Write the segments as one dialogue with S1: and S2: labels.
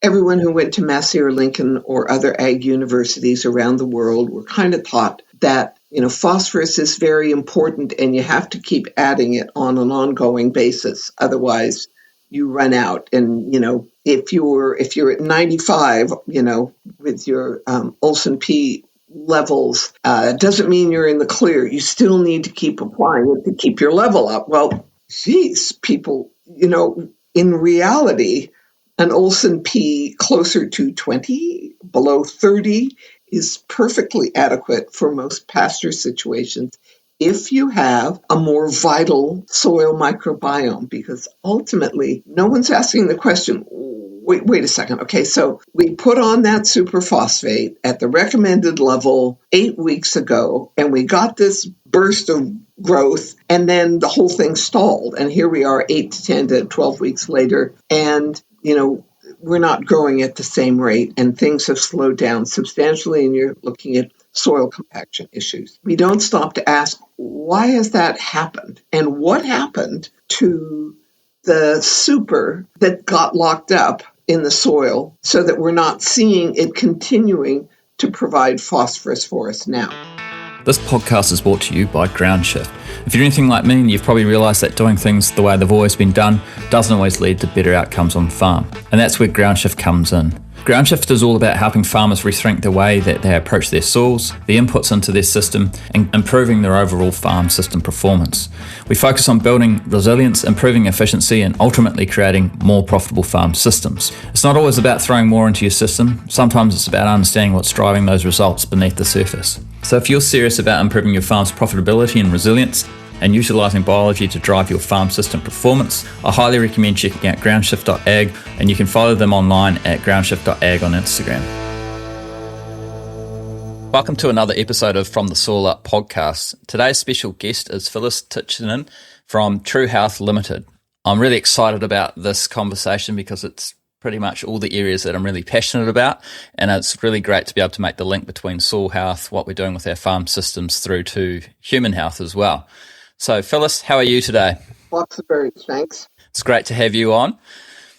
S1: everyone who went to Massey or Lincoln or other ag universities around the world were kind of taught that, phosphorus is very important and you have to keep adding it on an ongoing basis. Otherwise, you run out. And, if you're at 95, with your Olsen P levels, doesn't mean you're in the clear. You still need to keep applying it to keep your level up. Well, geez, people, in reality, an Olsen P closer to 20, below 30, is perfectly adequate for most pasture situations if you have a more vital soil microbiome, because ultimately no one's asking the question, wait a second. Okay, so we put on that superphosphate at the recommended level 8 weeks ago, and we got this burst of growth, and then the whole thing stalled. And here we are 8 to 10 to 12 weeks later, and, we're not growing at the same rate, and things have slowed down substantially, and you're looking at soil compaction issues. We don't stop to ask, why has that happened? And what happened to the super that got locked up in the soil so that we're not seeing it continuing to provide phosphorus for us now?
S2: This podcast is brought to you by GroundShift. If you're anything like me, you've probably realised that doing things the way they've always been done doesn't always lead to better outcomes on farm. And that's where GroundShift comes in. GroundShift is all about helping farmers rethink the way that they approach their soils, the inputs into their system, and improving their overall farm system performance. We focus on building resilience, improving efficiency, and ultimately creating more profitable farm systems. It's not always about throwing more into your system. Sometimes it's about understanding what's driving those results beneath the surface. So if you're serious about improving your farm's profitability and resilience, and utilising biology to drive your farm system performance, I highly recommend checking out groundshift.ag, and you can follow them online at groundshift.ag on Instagram. Welcome to another episode of From the Soil Up podcast. Today's special guest is Phyllis Tichinin from True Health Limited. I'm really excited about this conversation because it's pretty much all the areas that I'm really passionate about, and it's really great to be able to make the link between soil health, what we're doing with our farm systems, through to human health as well. So Phyllis, how are you today?
S1: Lots of birds, thanks.
S2: It's great to have you on.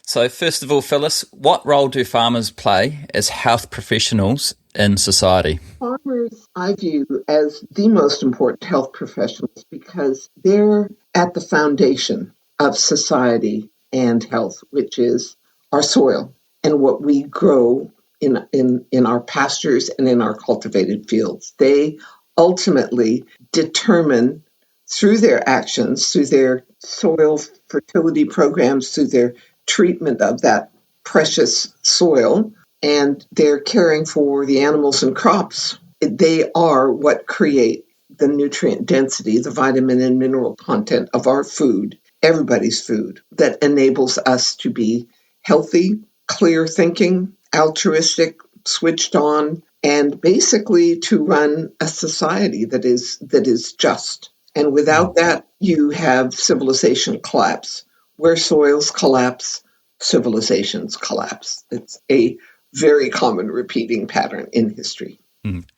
S2: So first of all, Phyllis, what role do farmers play as health professionals in society?
S1: Farmers, I view as the most important health professionals because they're at the foundation of society and health, which is our soil and what we grow in our pastures and in our cultivated fields. They ultimately determine, through their actions, through their soil fertility programs, through their treatment of that precious soil, and their caring for the animals and crops. They are what create the nutrient density, the vitamin and mineral content of our food, everybody's food, that enables us to be healthy, clear thinking, altruistic, switched on, and basically to run a society that is just. And without that, you have civilization collapse. Where soils collapse, civilizations collapse. It's a very common repeating pattern in history.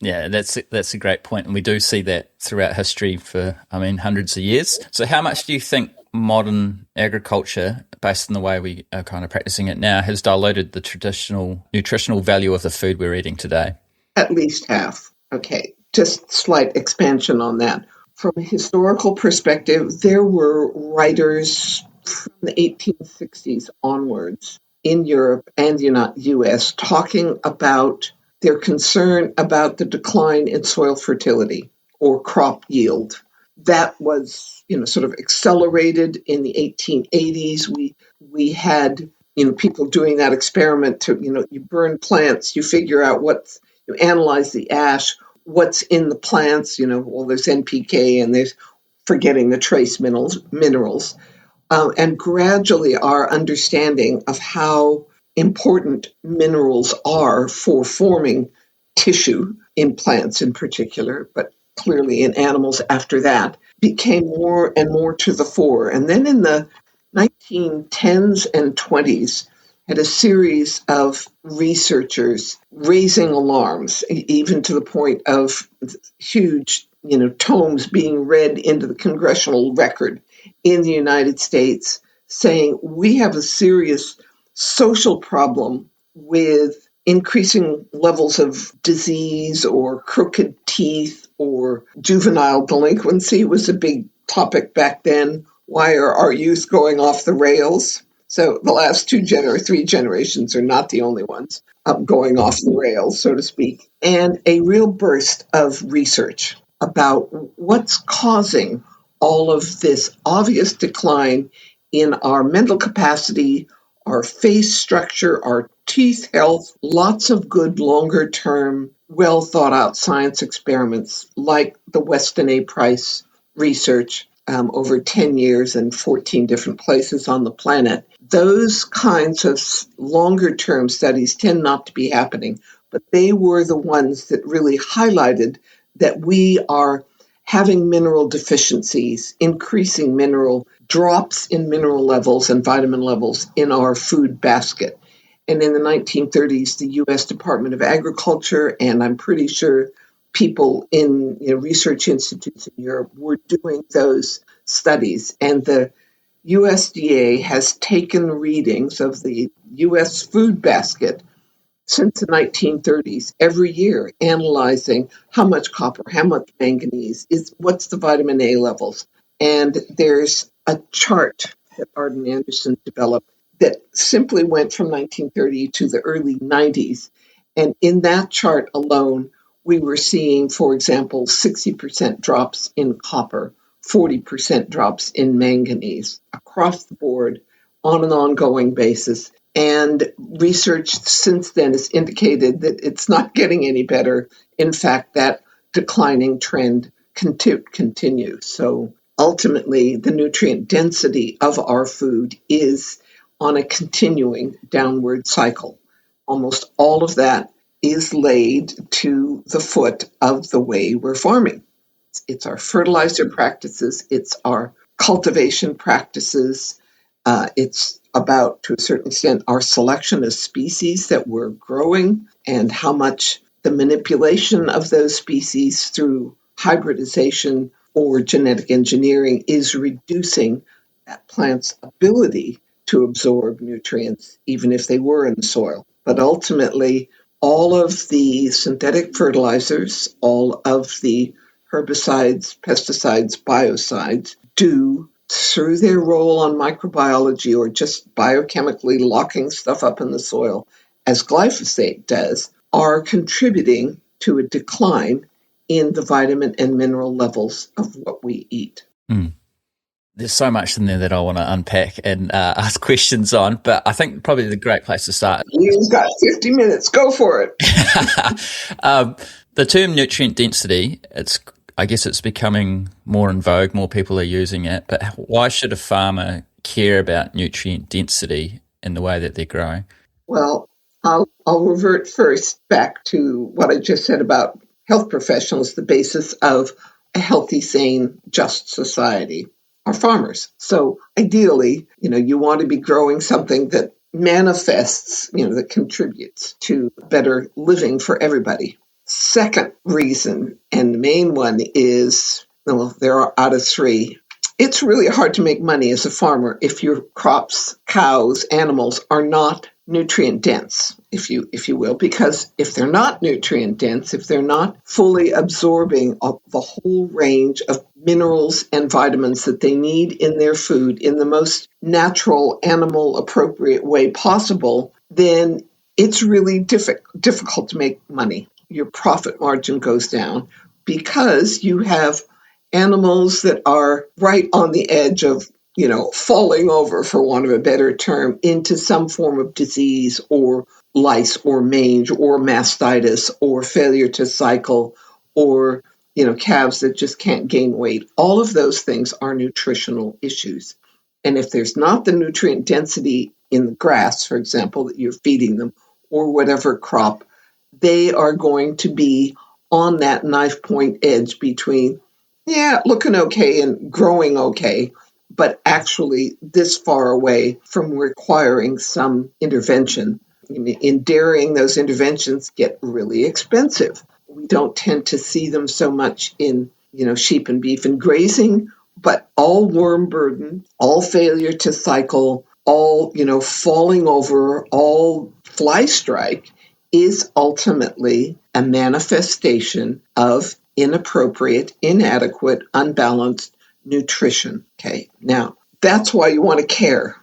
S2: Yeah, that's a great point. And we do see that throughout history for, hundreds of years. So how much do you think modern agriculture, based on the way we are kind of practicing it now, has diluted the traditional nutritional value of the food we're eating today?
S1: At least half. Okay, just slight expansion on that. From a historical perspective, there were writers from the 1860s onwards in Europe and the U.S. talking about their concern about the decline in soil fertility or crop yield. That was, sort of accelerated in the 1880s. We had, people doing that experiment to, you burn plants, you figure out you analyze the ash, what's in the plants, there's NPK and there's forgetting the trace minerals. And gradually our understanding of how important minerals are for forming tissue in plants in particular, but clearly in animals after that, became more and more to the fore. And then in the 1910s and 20s, had a series of researchers raising alarms, even to the point of huge, tomes being read into the congressional record in the United States, saying we have a serious social problem with increasing levels of disease or crooked teeth or juvenile delinquency was a big topic back then. Why are our youth going off the rails? So the last three generations are not the only ones going off the rails, so to speak. And a real burst of research about what's causing all of this obvious decline in our mental capacity, our face structure, our teeth health, lots of good longer term, well thought out science experiments like the Weston A. Price research over 10 years in 14 different places on the planet. Those kinds of longer term studies tend not to be happening, but they were the ones that really highlighted that we are having mineral deficiencies, increasing mineral drops in mineral levels and vitamin levels in our food basket. And in the 1930s, the U.S. Department of Agriculture, and I'm pretty sure people in research institutes in Europe were doing those studies. And the USDA has taken readings of the U.S. food basket since the 1930s, every year, analyzing how much copper, how much manganese, what's the vitamin A levels. And there's a chart that Arden Anderson developed that simply went from 1930 to the early 90s. And in that chart alone, we were seeing, for example, 60% drops in copper, 40% drops in manganese across the board on an ongoing basis. And research since then has indicated that it's not getting any better. In fact, that declining trend continues. So ultimately, the nutrient density of our food is on a continuing downward cycle. Almost all of that is laid to the foot of the way we're farming. It's our fertilizer practices, it's our cultivation practices, it's about, to a certain extent, our selection of species that we're growing and how much the manipulation of those species through hybridization or genetic engineering is reducing that plant's ability to absorb nutrients, even if they were in the soil. But ultimately, all of the synthetic fertilizers, all of the herbicides, pesticides, biocides do, through their role on microbiology or just biochemically locking stuff up in the soil, as glyphosate does, are contributing to a decline in the vitamin and mineral levels of what we eat.
S2: There's so much in there that I want to unpack and ask questions on, but I think probably the great place to start.
S1: You've got 50 minutes. Go for it.
S2: The term nutrient density, I guess it's becoming more in vogue, more people are using it, but why should a farmer care about nutrient density in the way that they're growing?
S1: Well, I'll revert first back to what I just said about health professionals. The basis of a healthy, sane, just society are farmers. So ideally, you want to be growing something that manifests, that contributes to better living for everybody. Second reason, and the main one is, there are out of three. It's really hard to make money as a farmer if your crops, cows, animals are not nutrient dense, if you will, because if they're not nutrient dense, if they're not fully absorbing the whole range of minerals and vitamins that they need in their food in the most natural, animal appropriate way possible, then it's really difficult to make money. Your profit margin goes down because you have animals that are right on the edge of, falling over, for want of a better term, into some form of disease or lice or mange or mastitis or failure to cycle or, calves that just can't gain weight. All of those things are nutritional issues. And if there's not the nutrient density in the grass, for example, that you're feeding them or whatever crop, they are going to be on that knife point edge between, looking okay and growing okay, but actually this far away from requiring some intervention. In dairying, those interventions get really expensive. We don't tend to see them so much in, sheep and beef and grazing, but all worm burden, all failure to cycle, all, falling over, all fly strike is ultimately a manifestation of inappropriate, inadequate, unbalanced nutrition. Okay, now that's why you want to care,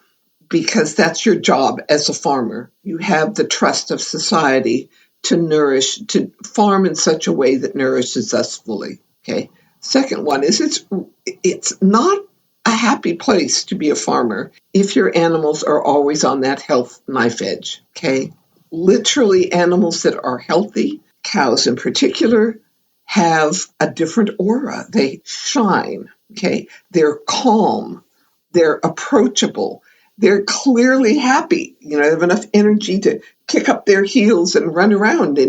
S1: because that's your job as a farmer. You have the trust of society to farm in such a way that nourishes us fully. Okay. Second one is it's not a happy place to be a farmer if your animals are always on that health knife edge. Okay. Literally, animals that are healthy, cows in particular, have a different aura. They shine. Okay. They're calm. They're approachable. They're clearly happy. They have enough energy to kick up their heels and run around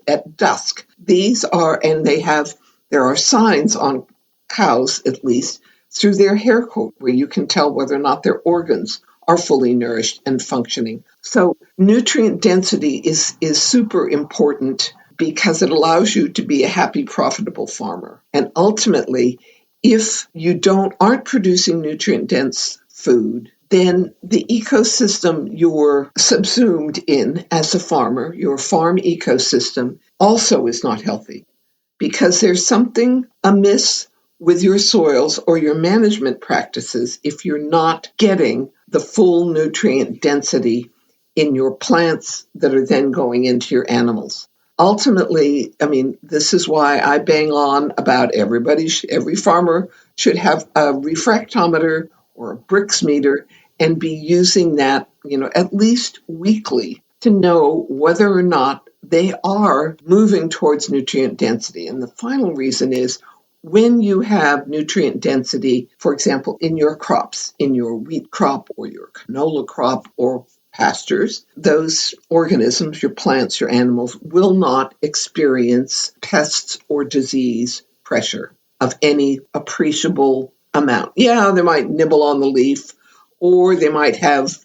S1: at dusk. There are signs on cows, at least, through their hair coat where you can tell whether or not their organs are fully nourished and functioning. So nutrient density is super important because it allows you to be a happy, profitable farmer. And ultimately, if you aren't producing nutrient-dense food, then the ecosystem you're subsumed in as a farmer, your farm ecosystem, also is not healthy, because there's something amiss with your soils or your management practices if you're not getting the full nutrient density in your plants that are then going into your animals. Ultimately, this is why I bang on about every farmer should have a refractometer or a Brix meter and be using that, at least weekly to know whether or not they are moving towards nutrient density. And the final reason is when you have nutrient density, for example, in your crops, in your wheat crop or your canola crop or pastures, those organisms, your plants, your animals, will not experience pests or disease pressure of any appreciable amount. Yeah, they might nibble on the leaf, or they might have,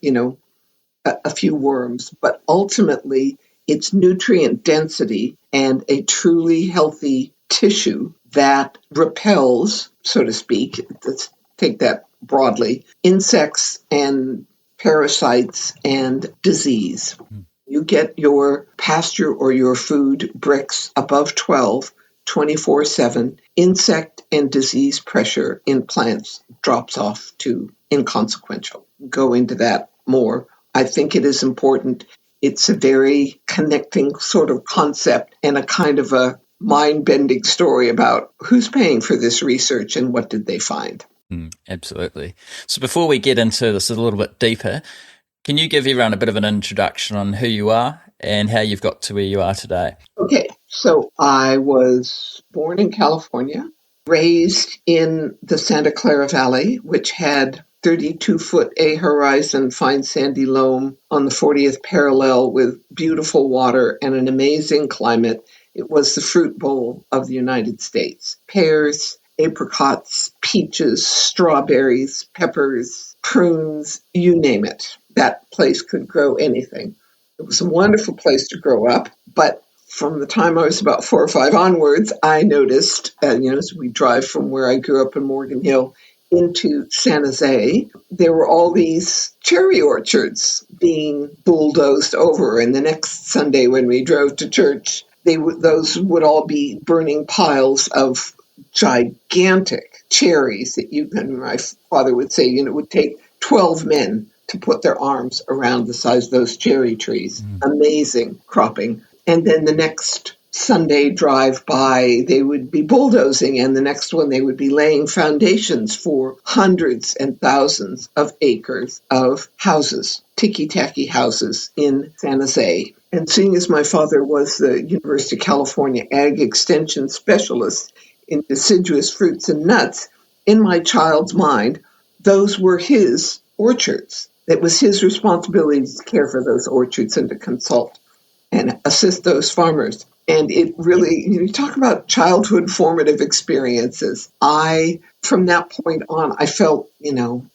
S1: a few worms, but ultimately it's nutrient density and a truly healthy tissue that repels, so to speak, let's take that broadly, insects and parasites and disease. You get your pasture or your food Brix above 12, 24/7, insect and disease pressure in plants drops off to inconsequential. Go into that more. I think it is important. It's a very connecting sort of concept and a kind of a mind-bending story about who's paying for this research and what did they find.
S2: Absolutely. So before we get into this a little bit deeper, can you give everyone a bit of an introduction on who you are and how you've got to where you are today?
S1: Okay, so I was born in California, raised in the Santa Clara Valley, which had 32-foot A-horizon fine sandy loam on the 40th parallel with beautiful water and an amazing climate. It was the fruit bowl of the United States. Pears, apricots, peaches, strawberries, peppers, prunes, you name it. That place could grow anything. It was a wonderful place to grow up, but from the time I was about 4 or 5 onwards, I noticed, as we drive from where I grew up in Morgan Hill into San Jose, there were all these cherry orchards being bulldozed over. And the next Sunday when we drove to church, those would all be burning piles of gigantic cherries that my father would say, it would take 12 men to put their arms around the size of those cherry trees. Amazing cropping. And then the next Sunday drive by, they would be bulldozing, and the next one they would be laying foundations for hundreds and thousands of acres of houses, ticky-tacky houses in San Jose. And seeing as my father was the University of California Ag Extension Specialist in deciduous fruits and nuts, in my child's mind, those were his orchards. It was his responsibility to care for those orchards and to consult and assist those farmers. And it really, you talk about childhood formative experiences. From that point on, I felt,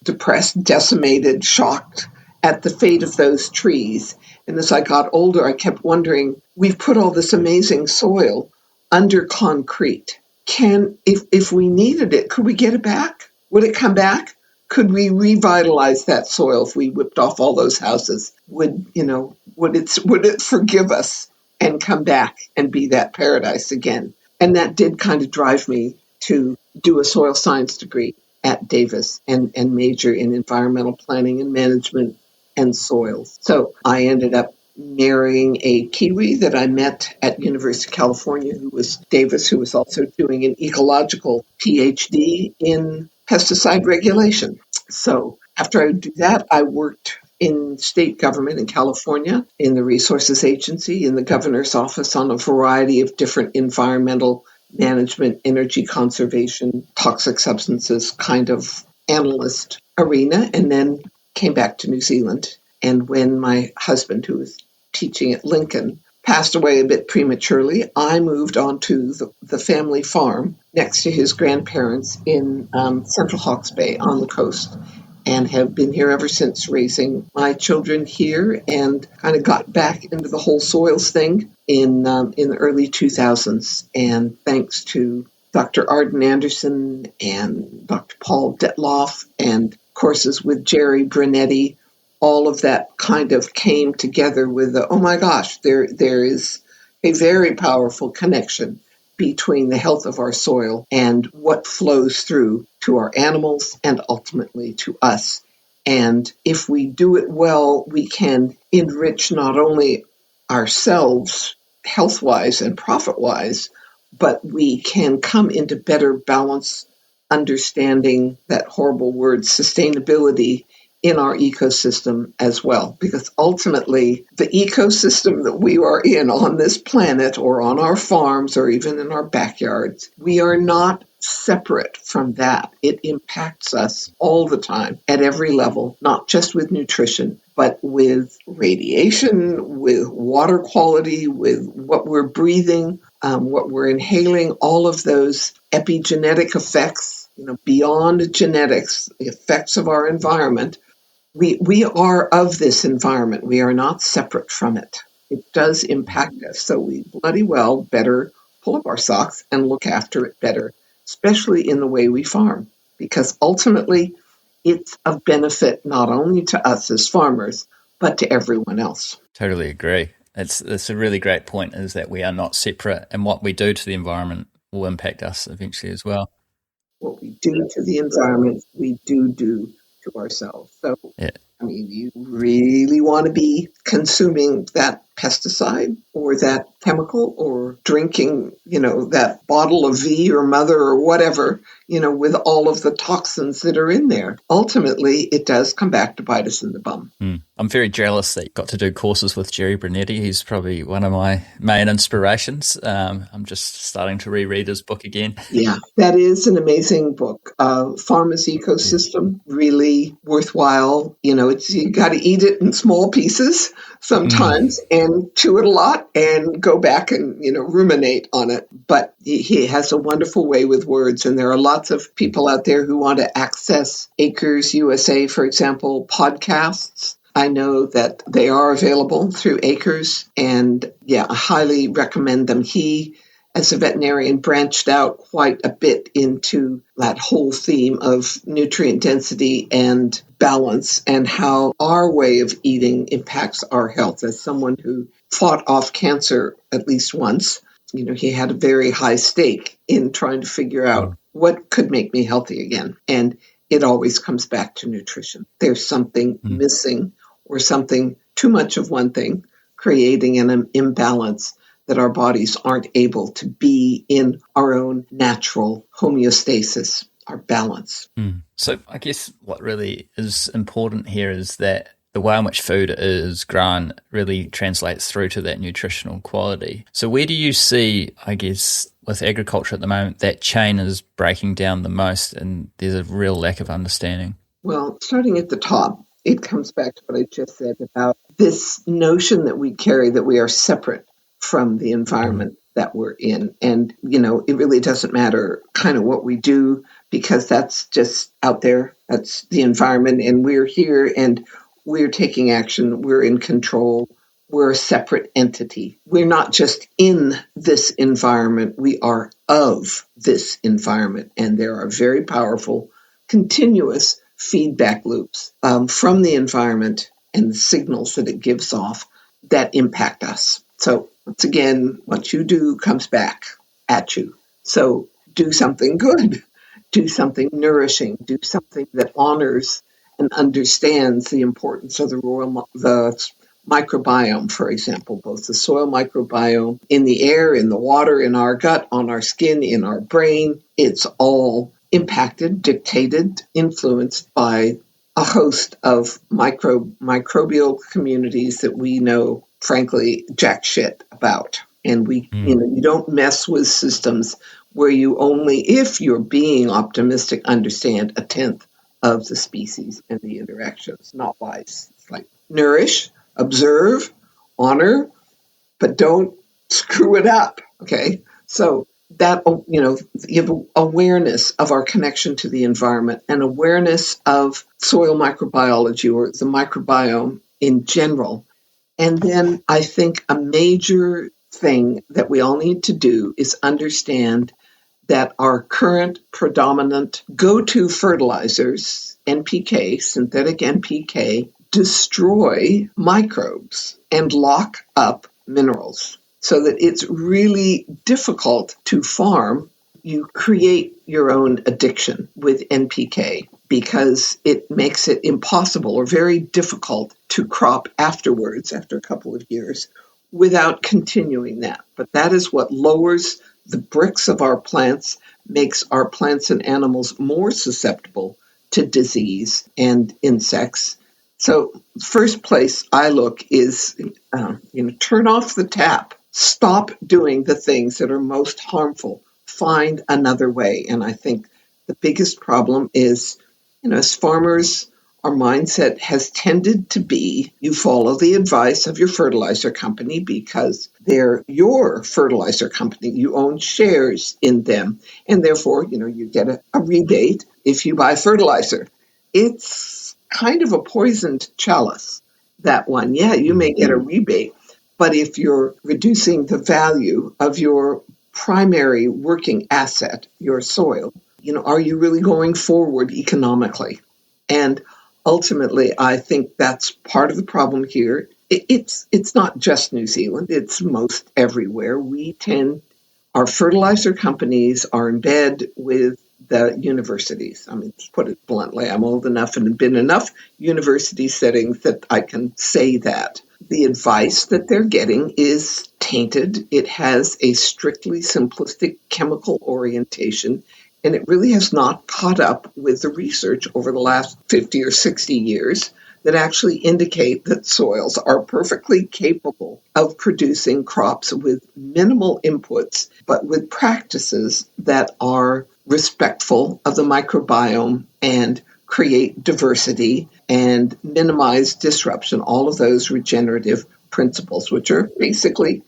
S1: depressed, decimated, shocked at the fate of those trees. And as I got older, I kept wondering, we've put all this amazing soil under concrete. If we needed it, could we get it back? Would it come back? could we revitalize that soil if we whipped off all those houses? Would it forgive us and come back and be that paradise again? And that did kind of drive me to do a soil science degree at Davis and major in environmental planning and management and soils. So I ended up marrying a Kiwi that I met at University of California, who was Davis, who was also doing an ecological PhD in pesticide regulation. So after I do that, I worked in state government in California, in the Resources Agency, in the governor's office on a variety of different environmental management, energy conservation, toxic substances kind of analyst arena, and then came back to New Zealand. And when my husband, who was teaching at Lincoln, passed away a bit prematurely, I moved on to the family farm next to his grandparents in Central Hawke's Bay on the coast, and have been here ever since, raising my children here, and kind of got back into the whole soils thing in the early 2000s. And thanks to Dr. Arden Anderson and Dr. Paul Detloff and courses with Jerry Brunetti, all of that kind of came together with oh my gosh, there is a very powerful connection between the health of our soil and what flows through to our animals and ultimately to us. And if we do it well, we can enrich not only ourselves health-wise and profit-wise, but we can come into better balance, understanding that horrible word, sustainability, in our ecosystem as well. Because ultimately, the ecosystem that we are in on this planet or on our farms or even in our backyards, we are not separate from that. It impacts us all the time at every level, not just with nutrition, but with radiation, with water quality, with what we're breathing, what we're inhaling, all of those epigenetic effects, beyond genetics, the effects of our environment. We are of this environment. We are not separate from it. It does impact us. So we bloody well better pull up our socks and look after it better, especially in the way we farm, because ultimately it's of benefit not only to us as farmers, but to everyone else.
S2: Totally agree. It's a really great point, is that we are not separate, and what we do to the environment will impact us eventually as well.
S1: What we do to the environment, we do to ourselves. So,
S2: yeah.
S1: I mean, you really want to be consuming that pesticide or that chemical or drinking, that bottle of V or Mother or whatever, with all of the toxins that are in there. Ultimately, it does come back to bite us in the bum.
S2: I'm very jealous that you got to do courses with Jerry Brunetti. He's probably one of my main inspirations. I'm just starting to reread his book again.
S1: Yeah, that is an amazing book. Farmer's Ecosystem, really worthwhile. You got to eat it in small pieces sometimes and chew it a lot and go back and, ruminate on it. But he has a wonderful way with words. And there are lots of people out there who want to access Acres USA, for example, podcasts. I know that they are available through Acres, and I highly recommend them. He, as a veterinarian, branched out quite a bit into that whole theme of nutrient density and balance and how our way of eating impacts our health. As someone who fought off cancer at least once, he had a very high stake in trying to figure out what could make me healthy again. And it always comes back to nutrition. There's something missing or something too much of one thing, creating an imbalance that our bodies aren't able to be in our own natural homeostasis, our balance.
S2: So I guess what really is important here is that the way in which food is grown really translates through to that nutritional quality. So where do you see, I guess, with agriculture at the moment, that chain is breaking down the most and there's a real lack of understanding?
S1: Well, starting at the top, it comes back to what I just said about this notion that we carry that we are separate from the environment that we're in. And, it really doesn't matter kind of what we do, because that's just out there. That's the environment. And we're here and we're taking action. We're in control. We're a separate entity. We're not just in this environment. We are of this environment. And there are very powerful, continuous feedback loops from the environment and the signals that it gives off that impact us. So once again, what you do comes back at you. So do something good, do something nourishing, do something that honors and understands the importance of the microbiome, for example, both the soil microbiome in the air, in the water, in our gut, on our skin, in our brain. It's all impacted, dictated, influenced by a host of microbial communities that we know, frankly, jack shit about. And you don't mess with systems where you only, if you're being optimistic, understand a tenth of the species and the interactions. Not wise. It's like nourish, observe, honor, but don't screw it up. Okay. So that, you have awareness of our connection to the environment and awareness of soil microbiology or the microbiome in general. And then I think a major thing that we all need to do is understand that our current predominant go-to fertilizers, NPK, synthetic NPK, destroy microbes and lock up minerals so that it's really difficult to farm. You create your own addiction with NPK because it makes it impossible or very difficult to crop afterwards, after a couple of years, without continuing that. But that is what lowers the bricks of our plants, makes our plants and animals more susceptible to disease and insects. So first place I look is, turn off the tap. Stop doing the things that are most harmful. Find another way. And I think the biggest problem is, as farmers, our mindset has tended to be you follow the advice of your fertilizer company because they're your fertilizer company. You own shares in them. And therefore, you get a rebate if you buy fertilizer. It's kind of a poisoned chalice, that one. Yeah, you may get a rebate, but if you're reducing the value of your primary working asset, your soil, are you really going forward economically? And ultimately, I think that's part of the problem here. It's not just New Zealand, it's most everywhere. Our fertilizer companies are in bed with the universities. I mean, to put it bluntly, I'm old enough and have been in enough university settings that I can say that. The advice that they're getting is tainted. It has a strictly simplistic chemical orientation, and it really has not caught up with the research over the last 50 or 60 years that actually indicate that soils are perfectly capable of producing crops with minimal inputs, but with practices that are respectful of the microbiome and create diversity and minimize disruption, all of those regenerative principles, which are basically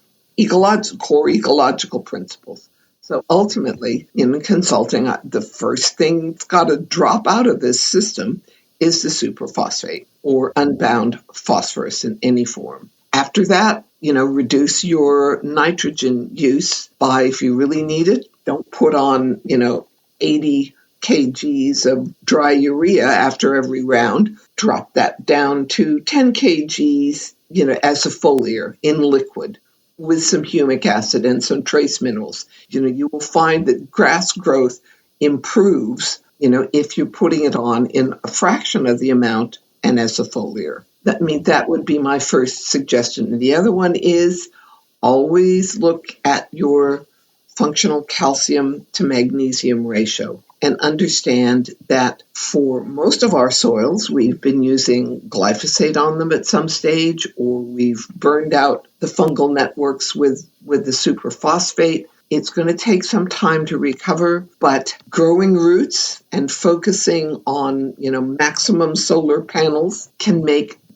S1: core ecological principles. So ultimately, in consulting, the first thing that's got to drop out of this system is the superphosphate or unbound phosphorus in any form. After that, reduce your nitrogen use by, if you really need it, don't put on, 80 kgs of dry urea after every round. Drop that down to 10 kgs, as a foliar in liquid with some humic acid and some trace minerals. You will find that grass growth improves, if you're putting it on in a fraction of the amount and as a foliar. That would be my first suggestion. And the other one is always look at your functional calcium to magnesium ratio and understand that for most of our soils, we've been using glyphosate on them at some stage, or we've burned out the fungal networks with the superphosphate. It's going to take some time to recover, but growing roots and focusing on, maximum solar panels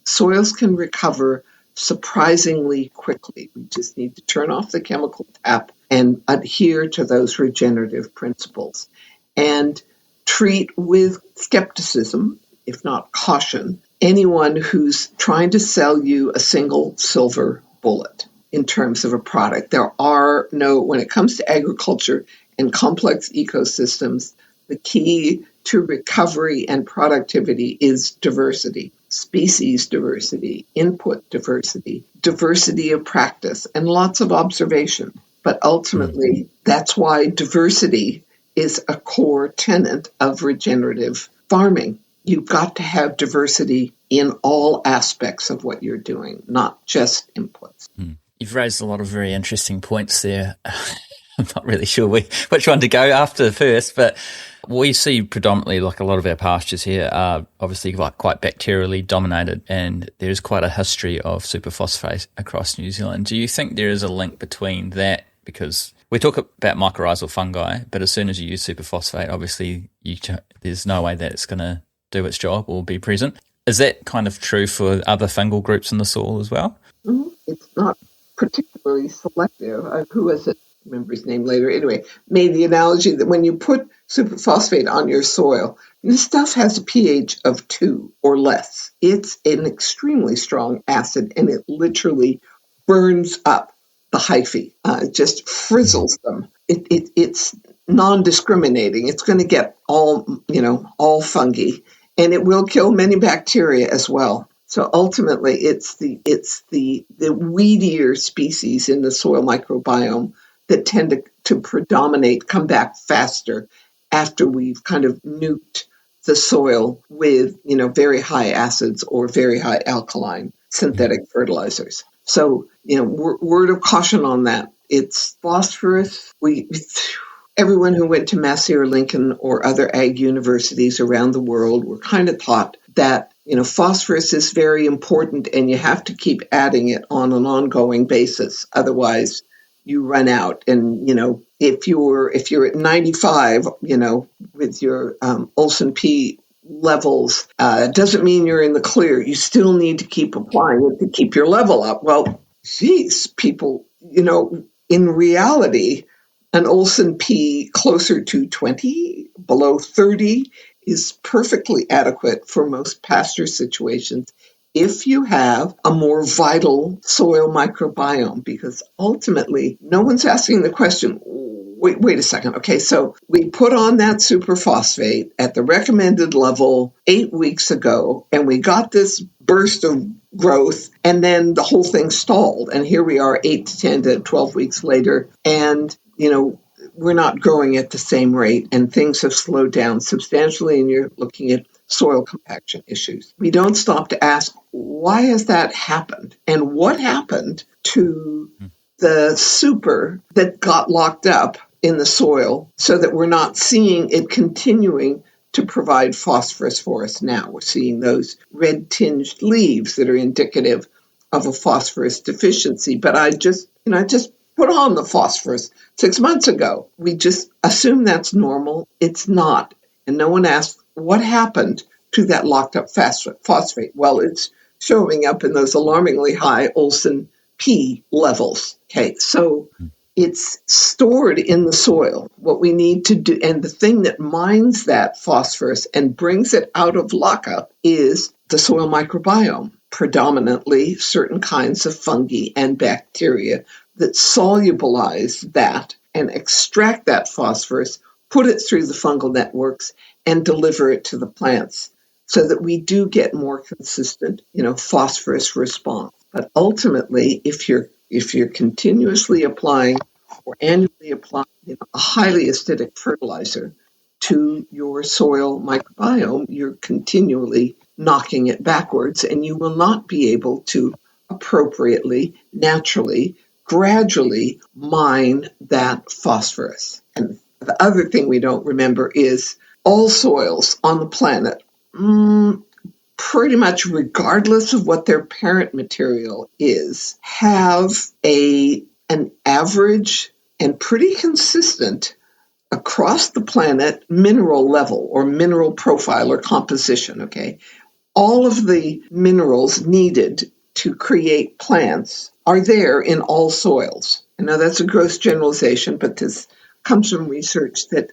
S1: soils can recover surprisingly quickly. We just need to turn off the chemical tap and adhere to those regenerative principles. And treat with skepticism, if not caution, anyone who's trying to sell you a single silver bullet in terms of a product. When it comes to agriculture and complex ecosystems, the key to recovery and productivity is diversity, species diversity, input diversity, diversity of practice, and lots of observation. But ultimately, that's why diversity is a core tenet of regenerative farming. You've got to have diversity in all aspects of what you're doing, not just inputs.
S2: You've raised a lot of very interesting points there. I'm not really sure which one to go after first, but we see predominantly, like a lot of our pastures here are obviously quite bacterially dominated, and there's quite a history of superphosphate across New Zealand. Do you think there is a link between that? Because we talk about mycorrhizal fungi, but as soon as you use superphosphate, obviously there's no way that it's going to do its job or be present. Is that kind of true for other fungal groups in the soil as well?
S1: Mm-hmm. It's not particularly selective. Who was it? Remember his name later. Anyway, made the analogy that when you put superphosphate on your soil, this stuff has a pH of 2 or less. It's an extremely strong acid, and it literally burns up the hyphae. It just frizzles them. It's non-discriminating. It's going to get all fungi, and it will kill many bacteria as well. So ultimately, it's the weedier species in the soil microbiome that tend to predominate, come back faster after we've kind of nuked the soil with, very high acids or very high alkaline synthetic fertilizers. So, word of caution on that. It's phosphorus. Everyone who went to Massey or Lincoln or other ag universities around the world were kind of taught that, phosphorus is very important and you have to keep adding it on an ongoing basis. Otherwise, you run out. And, if you're at 95, with your Olsen P levels, doesn't mean you're in the clear. You still need to keep applying it to keep your level up. Well, geez, people, in reality, an Olsen P closer to 20, below 30 is perfectly adequate for most pasture situations if you have a more vital soil microbiome, because ultimately no one's asking the question, wait a second. Okay, so we put on that superphosphate at the recommended level 8 weeks ago, and we got this burst of growth, and then the whole thing stalled. And here we are 8 to 10 to 12 weeks later, and, we're not growing at the same rate, and things have slowed down substantially, and you're looking at soil compaction issues. We don't stop to ask, why has that happened? And what happened to the super that got locked up in the soil so that we're not seeing it continuing to provide phosphorus for us now? We're seeing those red-tinged leaves that are indicative of a phosphorus deficiency. But I just put on the phosphorus 6 months ago. We just assume that's normal. It's not. And no one asks, what happened to that locked up phosphate? Well, it's showing up in those alarmingly high Olsen P levels. Okay, so it's stored in the soil. What we need to do, and the thing that mines that phosphorus and brings it out of lockup, is the soil microbiome, predominantly certain kinds of fungi and bacteria that solubilize that and extract that phosphorus, put it through the fungal networks, and deliver it to the plants so that we do get more consistent, phosphorus response. But ultimately, if you're continuously applying or annually applying a highly acidic fertilizer to your soil microbiome, you're continually knocking it backwards, and you will not be able to appropriately, naturally, gradually mine that phosphorus. And the other thing we don't remember is all soils on the planet, pretty much regardless of what their parent material is, have an average and pretty consistent across the planet mineral level or mineral profile or composition, okay? All of the minerals needed to create plants are there in all soils. I know that's a gross generalization, but this comes from research that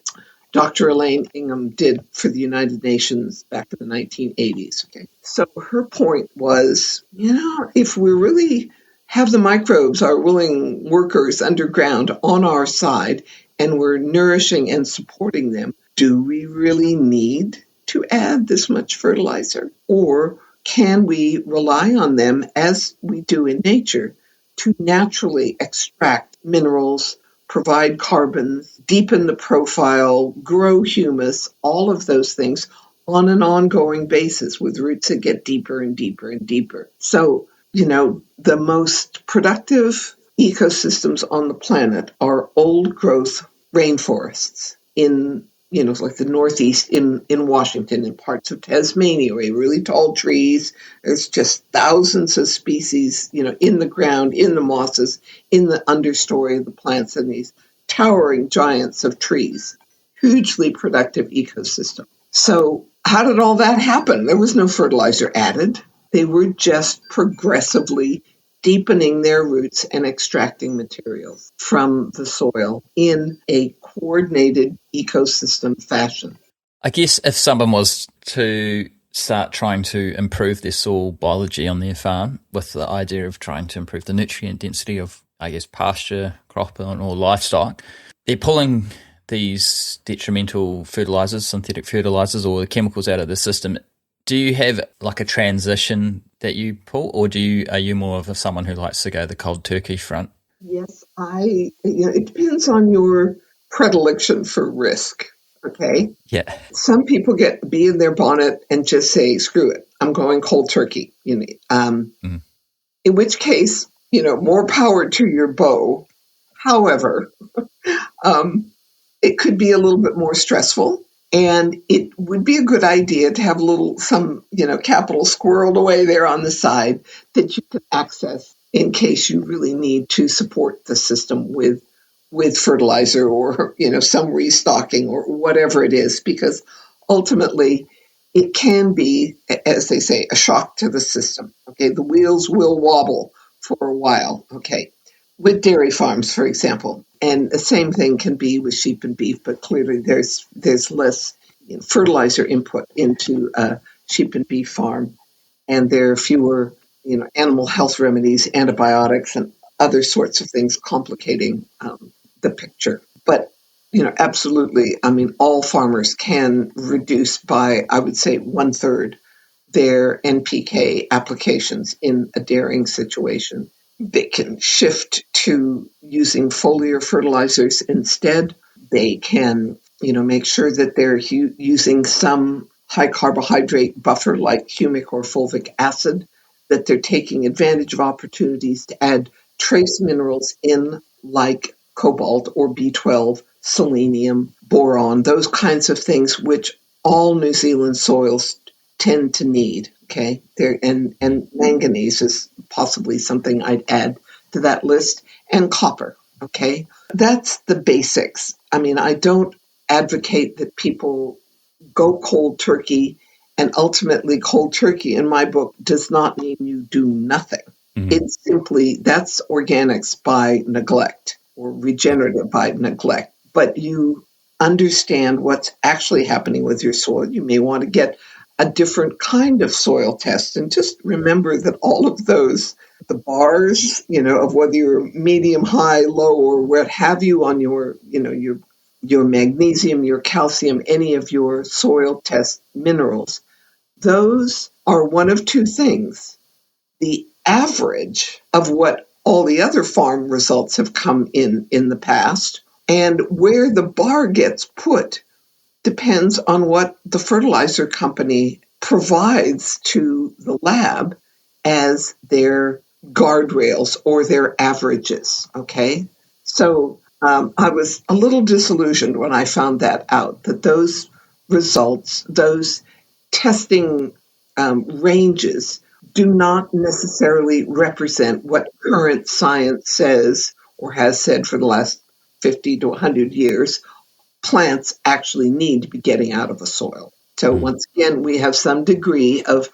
S1: Dr. Elaine Ingham did for the United Nations back in the 1980s. Okay, so her point was, if we really have the microbes, our willing workers underground on our side, and we're nourishing and supporting them, do we really need to add this much fertilizer? Or can we rely on them, as we do in nature, to naturally extract minerals, provide carbons, deepen the profile, grow humus, all of those things on an ongoing basis with roots that get deeper and deeper and deeper. So, the most productive ecosystems on the planet are old growth rainforests in like the Northeast in Washington, in parts of Tasmania, where really tall trees. There's just thousands of species, in the ground, in the mosses, in the understory of the plants, and these towering giants of trees. Hugely productive ecosystem. So how did all that happen? There was no fertilizer added. They were just progressively deepening their roots and extracting materials from the soil in a coordinated ecosystem fashion.
S2: I guess if someone was to start trying to improve their soil biology on their farm with the idea of trying to improve the nutrient density of, I guess, pasture, crop or livestock, they're pulling these detrimental fertilizers, synthetic fertilizers, or the chemicals out of the system. Do you have like a transition that you pull, or are you more of someone who likes to go the cold turkey front?
S1: Yes, it depends on your predilection for risk. Okay.
S2: Yeah.
S1: Some people be in their bonnet and just say, screw it, I'm going cold turkey. In which case, more power to your bow. However, it could be a little bit more stressful. And it would be a good idea to have some capital squirreled away there on the side that you can access in case you really need to support the system with fertilizer or, some restocking or whatever it is, because ultimately it can be, as they say, a shock to the system. Okay. The wheels will wobble for a while. Okay. With dairy farms, for example. And the same thing can be with sheep and beef, but clearly there's less fertilizer input into a sheep and beef farm, and there are fewer, animal health remedies, antibiotics, and other sorts of things complicating the picture. But, absolutely, all farmers can reduce by, I would say, 1/3 their NPK applications in a dairying situation. They can shift to using foliar fertilizers instead. They can, make sure that they're using some high carbohydrate buffer like humic or fulvic acid, that they're taking advantage of opportunities to add trace minerals in like cobalt or B12, selenium, boron, those kinds of things, which all New Zealand soils tend to need. Okay, and manganese is possibly something I'd add to that list, and copper. Okay, that's the basics. I don't advocate that people go cold turkey, and ultimately cold turkey in my book does not mean you do nothing. Mm-hmm. It's simply, that's organics by neglect or regenerative by neglect. But you understand what's actually happening with your soil. You may want to get a different kind of soil test. And just remember that all of those, the bars, of whether you're medium, high, low, or what have you on your magnesium, your calcium, any of your soil test minerals, those are one of two things. The average of what all the other farm results have come in the past, and where the bar gets put depends on what the fertilizer company provides to the lab as their guardrails or their averages, okay? So I was a little disillusioned when I found that out, that those results, those testing ranges do not necessarily represent what current science says or has said for the last 50 to 100 years plants actually need to be getting out of the soil. So once again, we have some degree of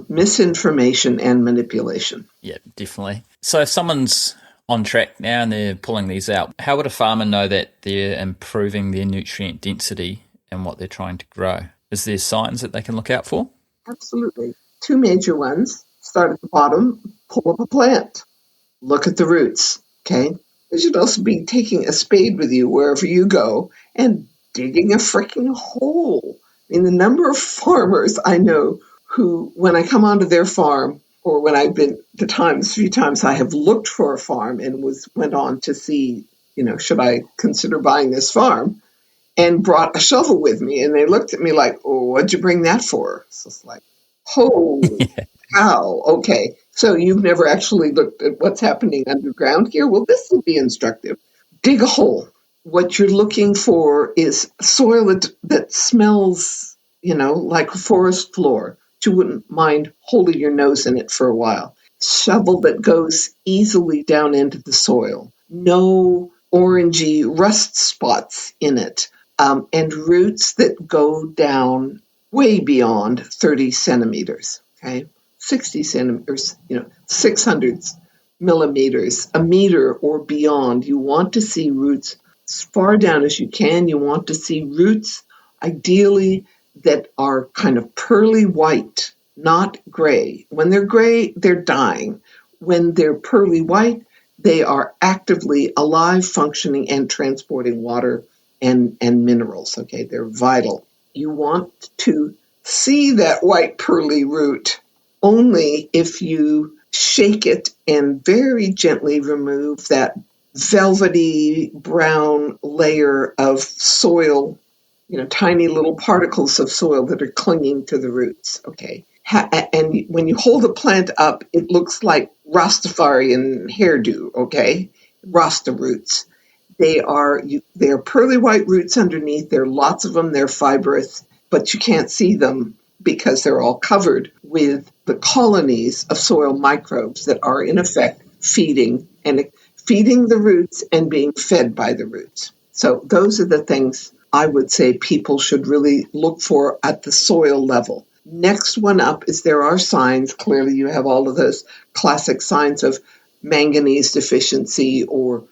S1: misinformation and manipulation.
S2: Yeah, definitely. So if someone's on track now and they're pulling these out, how would a farmer know that they're improving their nutrient density and what they're trying to grow? Is there signs that they can look out for?
S1: Absolutely. Two major ones. Start at the bottom, pull up a plant, look at the roots, okay? You should also be taking a spade with you wherever you go and digging a freaking hole. I mean, the number of farmers I know who, when I come onto their farm, or when I've been few times I have looked for a farm and went on to see, should I consider buying this farm, and brought a shovel with me, and they looked at me like, "Oh, what'd you bring that for?" So it's like, holy cow! Okay, so you've never actually looked at what's happening underground here? Well, this will be instructive. Dig a hole. What you're looking for is soil that smells, like a forest floor. You wouldn't mind holding your nose in it for a while. Shovel that goes easily down into the soil. No orangey rust spots in it. And roots that go down way beyond 30 centimeters, okay? 60 centimeters, 600 millimeters, a meter or beyond. You want to see roots as far down as you can. You want to see roots, ideally, that are kind of pearly white, not gray. When they're gray, they're dying. When they're pearly white, they are actively alive, functioning, and transporting water and minerals. Okay, they're vital. You want to see that white pearly root only if you shake it and very gently remove that velvety brown layer of soil, tiny little particles of soil that are clinging to the roots. Okay. And when you hold a plant up, it looks like Rastafarian hairdo. Okay. Rasta roots. They are pearly white roots underneath. There are lots of them. They're fibrous, but you can't see them because they're all covered with the colonies of soil microbes that are in effect feeding the roots and being fed by the roots. So those are the things I would say people should really look for at the soil level. Next one up is there are signs. Clearly you have all of those classic signs of manganese deficiency or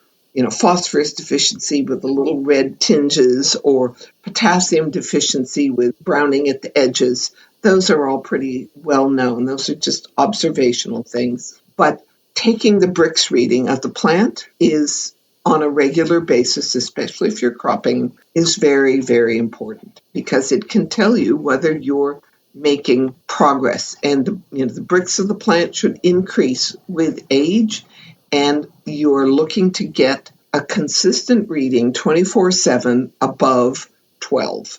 S1: phosphorus deficiency with the little red tinges, or potassium deficiency with browning at the edges. Those are all pretty well known. Those are just observational things. But taking the Brix reading of the plant is on a regular basis, especially if you're cropping, is very, very important because it can tell you whether you're making progress. And the Brix of the plant should increase with age, and you're looking to get a consistent reading 24/7 above 12,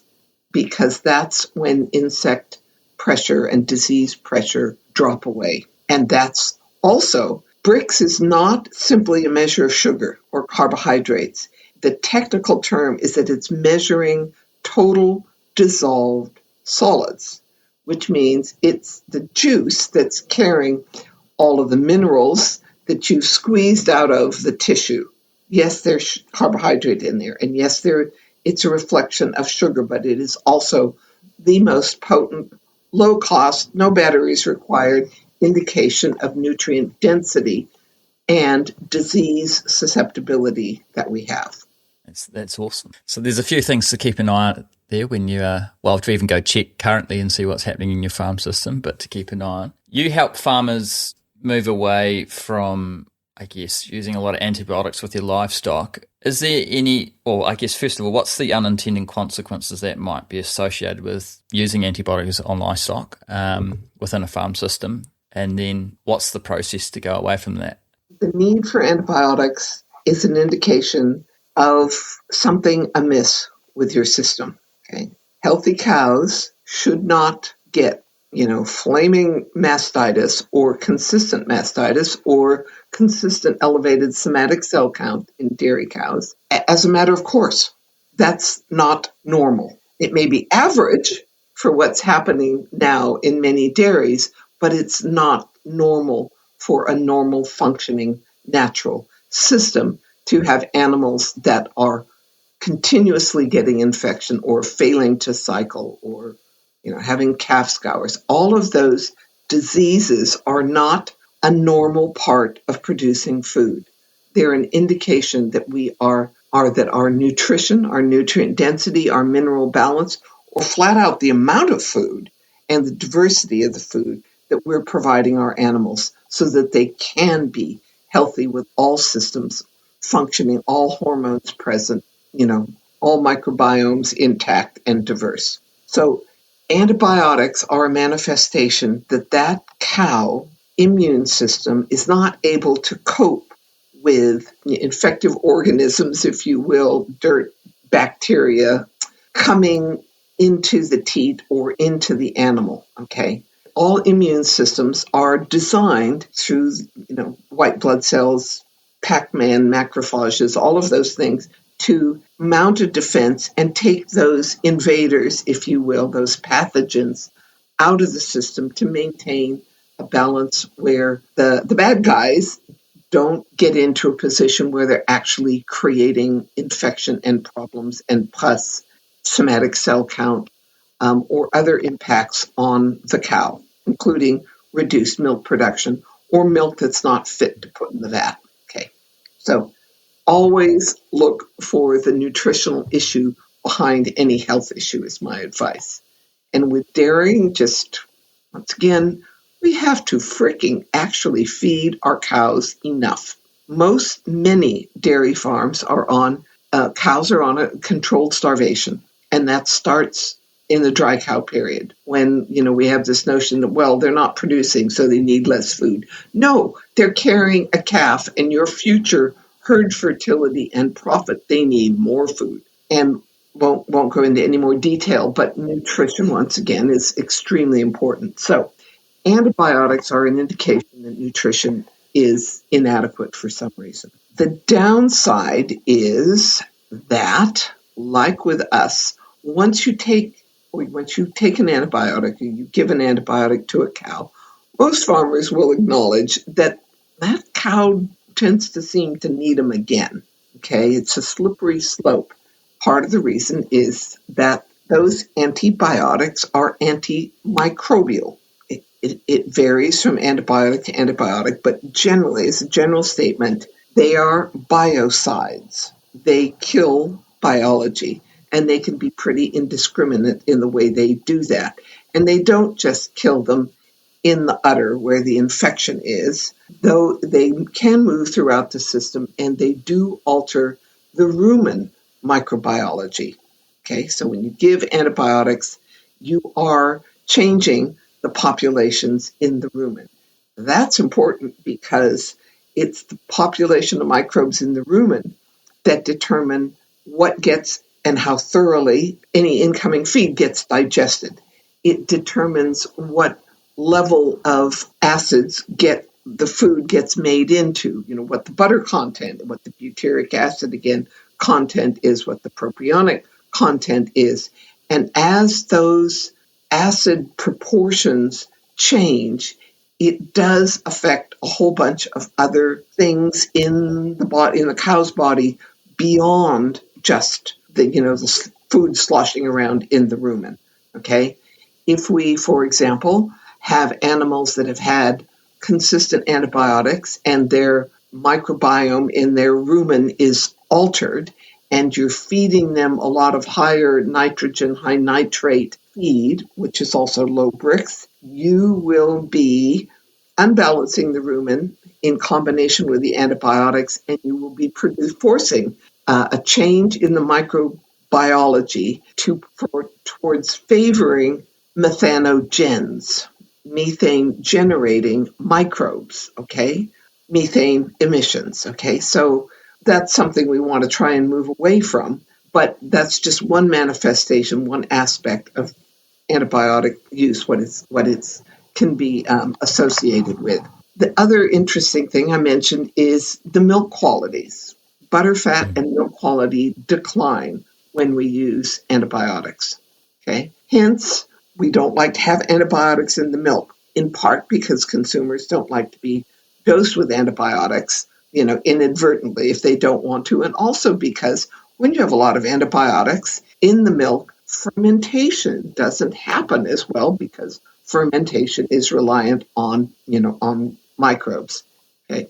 S1: because that's when insect pressure and disease pressure drop away. And that's also, Brix is not simply a measure of sugar or carbohydrates. The technical term is that it's measuring total dissolved solids, which means it's the juice that's carrying all of the minerals that you've squeezed out of the tissue. Yes, there's carbohydrate in there, and yes, it's a reflection of sugar, but it is also the most potent, low cost, no batteries required indication of nutrient density and disease susceptibility that we have.
S2: That's awesome. So there's a few things to keep an eye on there when you to even go check currently and see what's happening in your farm system, but to keep an eye on. You help farmers move away from, I guess, using a lot of antibiotics with your livestock. Is there any, or I guess, first of all, what's the unintended consequences that might be associated with using antibiotics on livestock within a farm system? And then what's the process to go away from that?
S1: The need for antibiotics is an indication of something amiss with your system. Okay? Healthy cows should not get flaming mastitis or consistent mastitis or consistent elevated somatic cell count in dairy cows as a matter of course. That's not normal. It may be average for what's happening now in many dairies, but it's not normal for a normal functioning natural system to have animals that are continuously getting infection or failing to cycle or having calf scours. All of those diseases are not a normal part of producing food. They're an indication that that our nutrition, our nutrient density, our mineral balance, or flat out the amount of food and the diversity of the food that we're providing our animals so that they can be healthy with all systems functioning, all hormones present, all microbiomes intact and diverse. So antibiotics are a manifestation that cow immune system is not able to cope with infective organisms, if you will, dirt, bacteria, coming into the teat or into the animal, okay? All immune systems are designed through, white blood cells, Pac-Man, macrophages, all of those things, to mount a defense and take those invaders, if you will, those pathogens, out of the system to maintain a balance where the bad guys don't get into a position where they're actually creating infection and problems and pus, somatic cell count, or other impacts on the cow, including reduced milk production or milk that's not fit to put in the vat. Okay, so always look for the nutritional issue behind any health issue is my advice. And with dairying, just once again, we have to freaking actually feed our cows enough. Many dairy farms are on, cows are on a controlled starvation, and that starts in the dry cow period when, we have this notion that, well, they're not producing, so they need less food. No, they're carrying a calf, and your future herd fertility and profit, they need more food. And won't go into any more detail, but nutrition, once again, is extremely important. So antibiotics are an indication that nutrition is inadequate for some reason. The downside is that, like with us, once you take an antibiotic, or you give an antibiotic to a cow, most farmers will acknowledge that cow tends to seem to need them again. Okay, it's a slippery slope. Part of the reason is that those antibiotics are antimicrobial. It varies from antibiotic to antibiotic, but generally, as a general statement, they are biocides. They kill biology, and they can be pretty indiscriminate in the way they do that. And they don't just kill them in the udder where the infection is, though they can move throughout the system, and they do alter the rumen microbiology. Okay, so when you give antibiotics, you are changing the populations in the rumen. That's important because it's the population of microbes in the rumen that determine what gets and how thoroughly any incoming feed gets digested. It determines what level of acids the food gets made into, what the butter content, what the butyric acid, again, content is, what the propionic content is. And as those acid proportions change, it does affect a whole bunch of other things in the cow's body beyond just the food sloshing around in the rumen. Okay, if we, for example, have animals that have had consistent antibiotics and their microbiome in their rumen is altered, and you're feeding them a lot of higher nitrogen, high nitrate feed, which is also low Brix, you will be unbalancing the rumen in combination with the antibiotics, and you will be forcing a change in the microbiology towards favoring methanogens, methane-generating microbes, okay? Methane emissions, okay? So that's something we want to try and move away from, but that's just one manifestation, one aspect of antibiotic use, what it can be associated with. The other interesting thing I mentioned is the milk qualities. Butterfat and milk quality decline when we use antibiotics, okay? Hence, we don't like to have antibiotics in the milk, in part because consumers don't like to be dosed with antibiotics, inadvertently if they don't want to, and also because when you have a lot of antibiotics in the milk, fermentation doesn't happen as well because fermentation is reliant on microbes. Okay,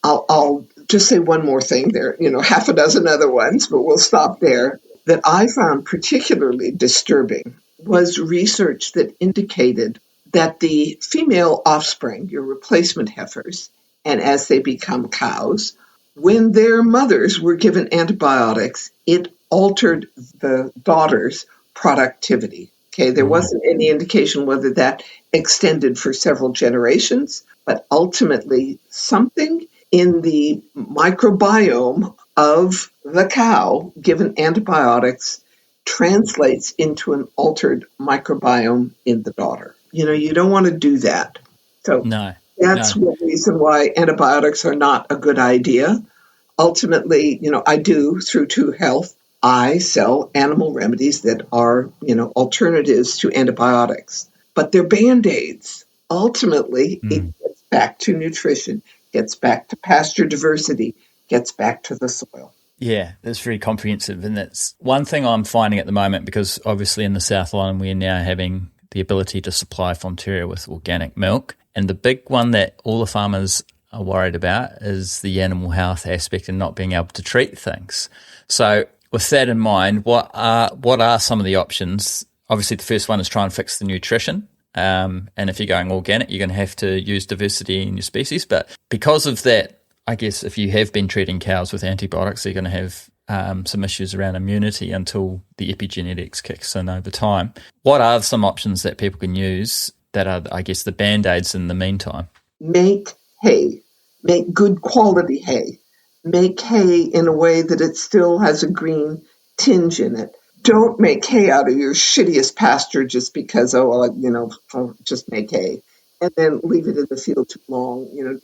S1: I'll just say one more thing there. Half a dozen other ones, but we'll stop there. That I found particularly disturbing was research that indicated that the female offspring, your replacement heifers, and as they become cows, when their mothers were given antibiotics, it altered the daughter's productivity. Okay, there wasn't any indication whether that extended for several generations, but ultimately something in the microbiome of the cow given antibiotics translates into an altered microbiome in the daughter. You don't want to do that. So
S2: No,
S1: that's
S2: no.
S1: one reason why antibiotics are not a good idea. Ultimately, I do through True Health, I sell animal remedies that are, alternatives to antibiotics, but they're Band-Aids. Ultimately, it gets back to nutrition, gets back to pasture diversity, gets back to the soil.
S2: Yeah, that's very comprehensive. And that's one thing I'm finding at the moment, because obviously in the South Island, we're now having the ability to supply Fonterra with organic milk. And the big one that all the farmers are worried about is the animal health aspect and not being able to treat things. So with that in mind, what are some of the options? Obviously, the first one is try and fix the nutrition. And if you're going organic, you're going to have to use diversity in your species. But because of that, I guess if you have been treating cows with antibiotics, you're going to have some issues around immunity until the epigenetics kicks in over time. What are some options that people can use that are, I guess, the Band-Aids in the meantime?
S1: Make hay. Make good quality hay. Make hay in a way that it still has a green tinge in it. Don't make hay out of your shittiest pasture just because, just make hay. And then leave it in the field too long,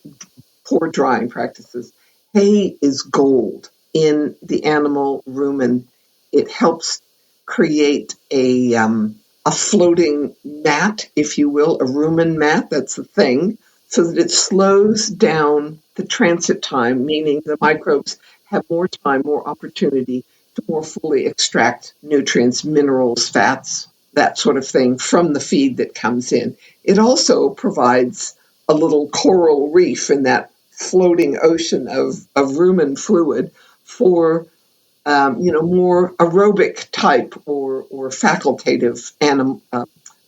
S1: poor drying practices. Hay is gold in the animal rumen. It helps create a floating mat, if you will, a rumen mat, that's the thing, so that it slows down the transit time, meaning the microbes have more time, more opportunity to more fully extract nutrients, minerals, fats, that sort of thing from the feed that comes in. It also provides a little coral reef in that floating ocean of rumen fluid for more aerobic type or facultative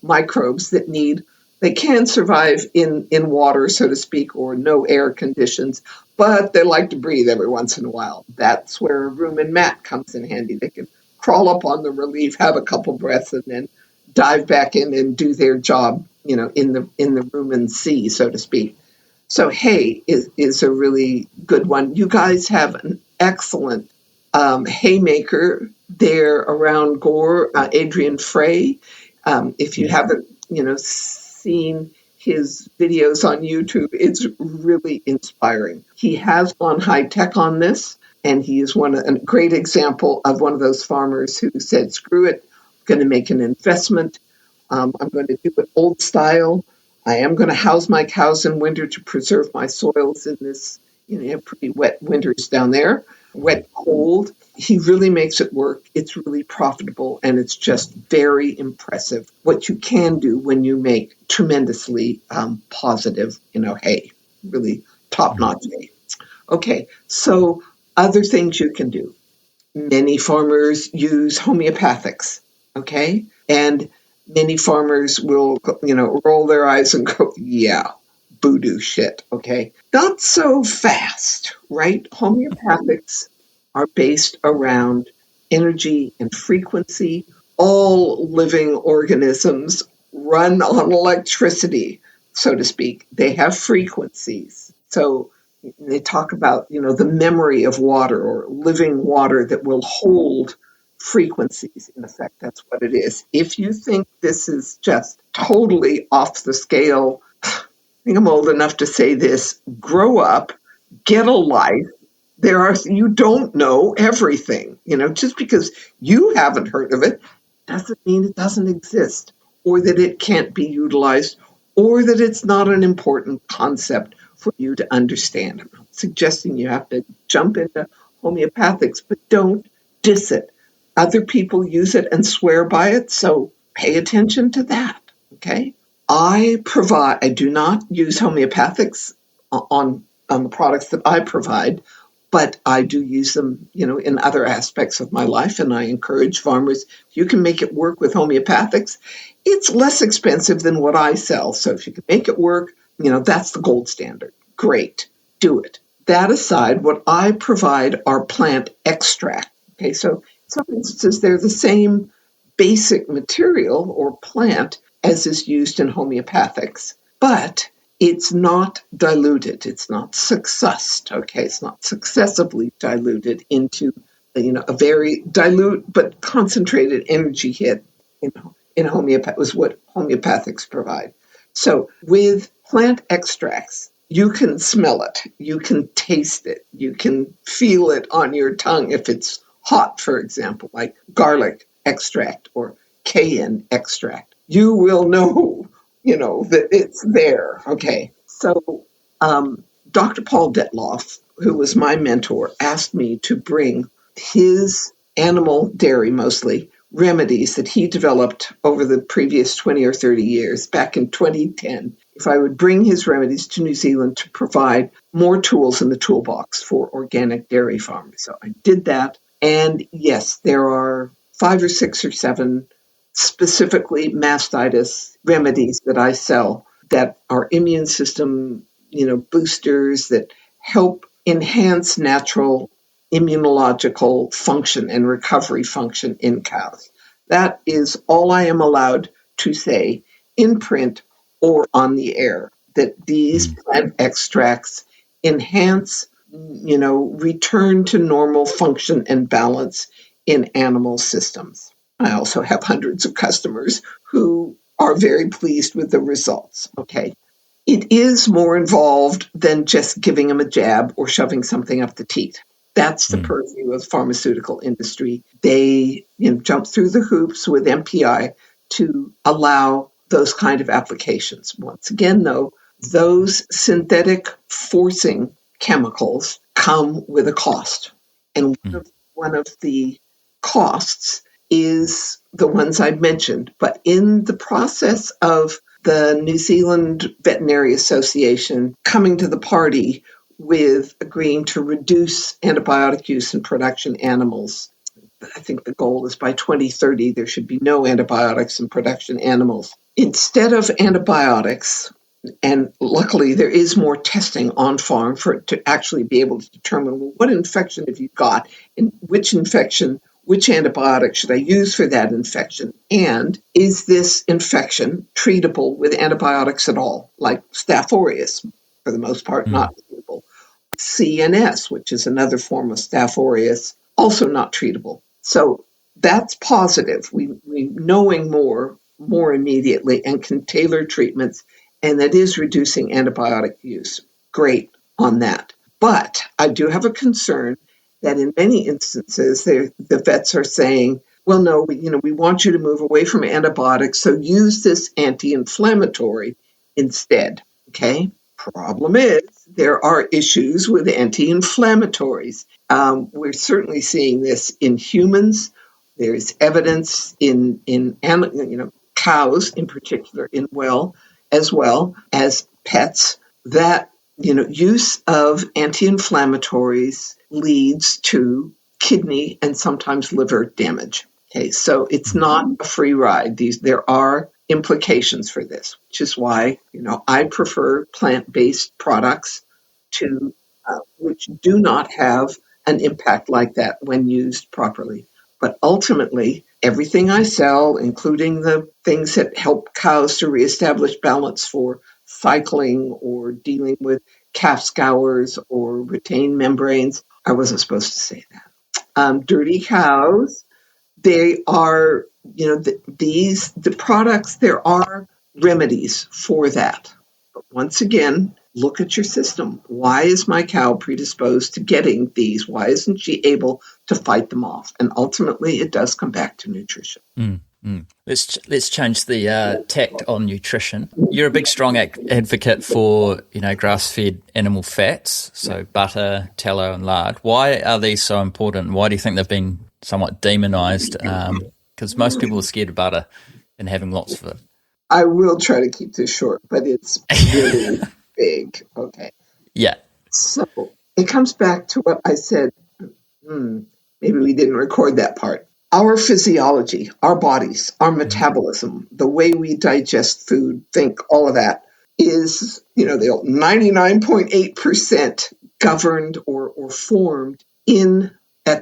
S1: microbes that they can survive in water, so to speak, or no air conditions, but they like to breathe every once in a while. That's where a rumen mat comes in handy. They can crawl up on the relief, have a couple breaths, and then dive back in and do their job, in the rumen sea, so to speak. So hay is a really good one. You guys have an excellent haymaker there around Gore, Adrian Frey. If you haven't, seen his videos on YouTube, it's really inspiring. He has gone high tech on this, and he is a great example of one of those farmers who said, "Screw it, I'm going to make an investment. I'm going to do it old style. I am going to house my cows in winter to preserve my soils in this, pretty wet winters down there, wet, cold." He really makes it work. It's really profitable, and it's just very impressive what you can do when you make tremendously positive, hay, really top-notch hay. Okay, so other things you can do. Many farmers use homeopathics, okay? And many farmers will, roll their eyes and go, yeah, voodoo shit, okay? Not so fast, right? Homeopathics are based around energy and frequency. All living organisms run on electricity, so to speak. They have frequencies. So they talk about, the memory of water or living water that will hold frequencies. In effect, that's what it is. If you think this is just totally off the scale, I think I'm old enough to say this, grow up, get a life. You don't know everything, just because you haven't heard of it doesn't mean it doesn't exist, or that it can't be utilized, or that it's not an important concept for you to understand. I'm not suggesting you have to jump into homeopathics, but don't diss it. Other people use it and swear by it, so pay attention to that, okay? I do not use homeopathics on the products that I provide, but I do use them, in other aspects of my life, and I encourage farmers, if you can make it work with homeopathics, it's less expensive than what I sell. So if you can make it work, that's the gold standard. Great. Do it. that aside, what I provide are plant extract. Okay, so in some instances, they're the same basic material or plant as is used in homeopathics, but it's not diluted. It's not successed. Okay, it's not successively diluted into a very dilute but concentrated energy hit in homeopathy was what homeopathics provide. So with plant extracts, you can smell it, you can taste it, you can feel it on your tongue if it's hot, for example, like garlic extract or cayenne extract. You will know, that it's there. Okay. So Dr. Paul Detloff, who was my mentor, asked me to bring his animal dairy, mostly, remedies that he developed over the previous 20 or 30 years, back in 2010, if I would bring his remedies to New Zealand to provide more tools in the toolbox for organic dairy farmers. So I did that. And yes, there are 5 or 6 or 7 specifically mastitis remedies that I sell that are immune system, boosters that help enhance natural immunological function and recovery function in cows. That is all I am allowed to say in print or on the air, that these plant extracts enhance, return to normal function and balance in animal systems. I also have hundreds of customers who are very pleased with the results. Okay. It is more involved than just giving them a jab or shoving something up the teat. That's the purview of the pharmaceutical industry. They jump through the hoops with MPI to allow those kind of applications. Once again, though, those synthetic forcing chemicals come with a cost. And one of the costs is the ones I mentioned. But in the process of the New Zealand Veterinary Association coming to the party with agreeing to reduce antibiotic use in production animals, I think the goal is by 2030 there should be no antibiotics in production animals. Instead of antibiotics, and luckily there is more testing on farm for it to actually be able to determine, well, what infection have you got and which antibiotic should I use for that infection? And is this infection treatable with antibiotics at all, like Staph aureus, for the most part, not treatable. CNS, which is another form of Staph aureus, also not treatable. So that's positive. We knowing more immediately and can tailor treatments, and that is reducing antibiotic use. Great on that. But I do have a concern that in many instances, the vets are saying, well, no, we want you to move away from antibiotics, so use this anti-inflammatory instead. Okay? Problem is, there are issues with anti-inflammatories. We're certainly seeing this in humans. There's evidence in cows in particular, as well as pets, that use of anti-inflammatories leads to kidney and sometimes liver damage. Okay, so it's not a free ride. There are implications for this, which is why I prefer plant-based products to which do not have an impact like that when used properly. But ultimately, everything I sell, including the things that help cows to reestablish balance for cycling or dealing with calf scours or retained membranes, I wasn't supposed to say that. Dirty cows, they are, the products, there are remedies for that. But once again, look at your system. Why is my cow predisposed to getting these? Why isn't she able to fight them off? And ultimately, it does come back to nutrition.
S2: Let's change the tact on nutrition. You're a big, strong advocate for grass-fed animal fats, so butter, tallow, and lard. Why are these so important? Why do you think they've been somewhat demonized? Because most people are scared of butter and having lots of it.
S1: I will try to keep this short, but it's really big. Okay.
S2: Yeah.
S1: So it comes back to what I said. Maybe we didn't record that part. Our physiology, our bodies, our metabolism, the way we digest food, think, all of that is, the 99.8% governed or formed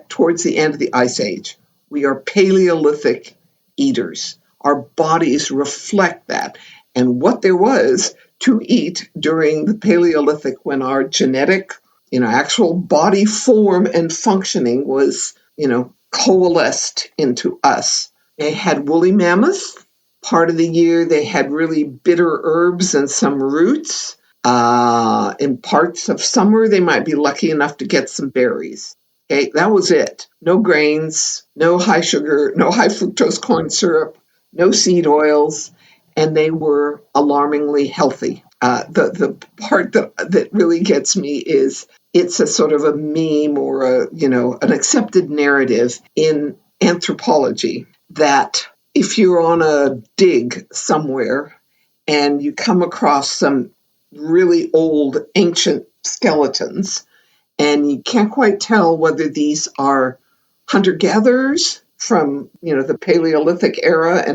S1: towards the end of the Ice Age. We are Paleolithic eaters. Our bodies reflect that. And what there was to eat during the Paleolithic, when our genetic, actual body form and functioning was, coalesced into us. They had woolly mammoths. Part of the year, they had really bitter herbs and some roots. In parts of summer, they might be lucky enough to get some berries. Okay, that was it. No grains, no high sugar, no high fructose corn syrup, no seed oils, and they were alarmingly healthy. The part that really gets me is it's a sort of a meme or an accepted narrative in anthropology that if you're on a dig somewhere and you come across some really old ancient skeletons, and you can't quite tell whether these are hunter-gatherers from, the Paleolithic era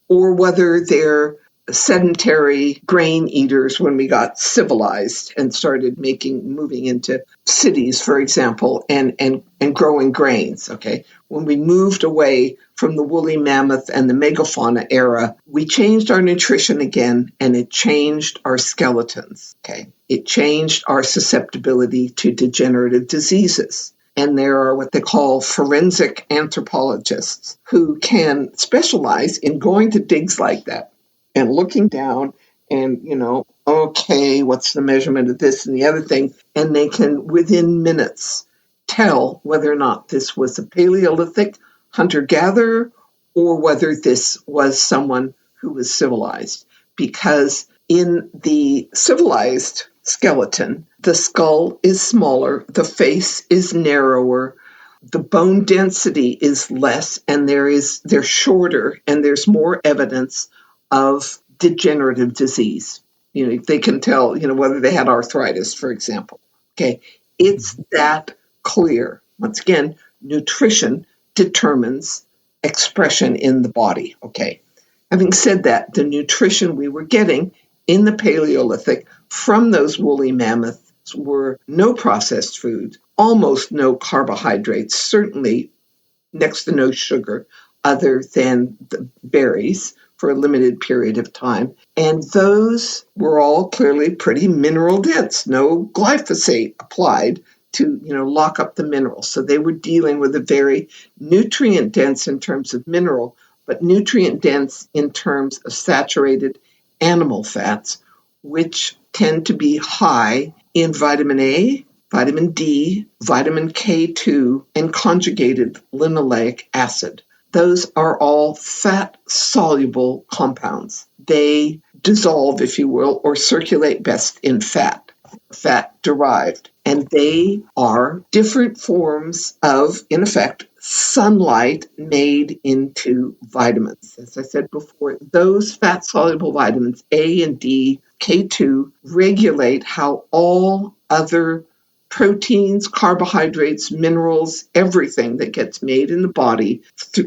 S1: or whether they're sedentary grain eaters when we got civilized and started moving into cities, for example, and growing grains, okay? When we moved away from the woolly mammoth and the megafauna era, we changed our nutrition again, and it changed our skeletons, okay? It changed our susceptibility to degenerative diseases. And there are what they call forensic anthropologists who can specialize in going to digs like that and looking down and, okay, what's the measurement of this and the other thing? And they can, within minutes, tell whether or not this was a Paleolithic hunter-gatherer or whether this was someone who was civilized. Because in the civilized skeleton, the skull is smaller, the face is narrower, the bone density is less, and they're shorter, and there's more evidence of degenerative disease. They can tell, whether they had arthritis, for example. Okay, it's that clear. Once again, nutrition determines expression in the body. Okay, having said that, the nutrition we were getting in the Paleolithic from those woolly mammoths were no processed foods, almost no carbohydrates, certainly next to no sugar other than the berries for a limited period of time. And those were all clearly pretty mineral dense, no glyphosate applied to, lock up the minerals. So they were dealing with a very nutrient dense in terms of mineral, but nutrient dense in terms of saturated animal fats, which tend to be high in vitamin A, vitamin D, vitamin K2, and conjugated linoleic acid. Those are all fat-soluble compounds. They dissolve, if you will, or circulate best in fat-derived. And they are different forms of, in effect, sunlight made into vitamins. As I said before, those fat-soluble vitamins, A and D, K2, regulate how all other proteins, carbohydrates, minerals, everything that gets made in the body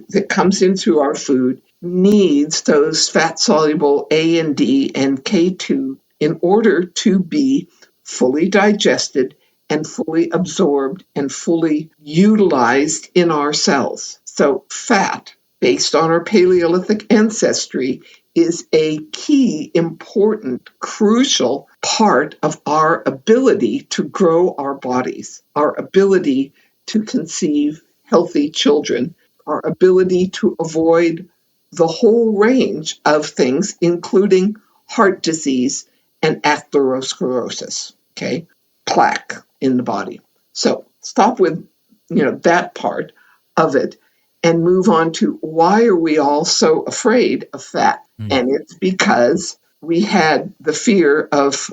S1: that comes in through our food needs those fat-soluble A and D and K2 in order to be fully digested and fully absorbed and fully utilized in our cells. So fat, based on our Paleolithic ancestry, is a key, important, crucial part of our ability to grow our bodies, our ability to conceive healthy children, our ability to avoid the whole range of things, including heart disease and atherosclerosis, okay, plaque in the body. So stop with, that part of it and move on to why are we all so afraid of fat? And it's because we had the fear of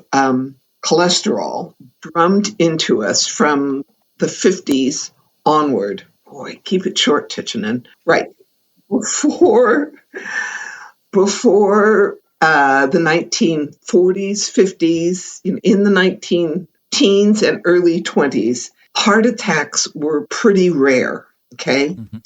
S1: cholesterol drummed into us from the 50s onward. Boy, keep it short, Tichinin. Right. Before the 1940s, 50s, in the 19 teens and early 20s, heart attacks were pretty rare, okay? Mm-hmm.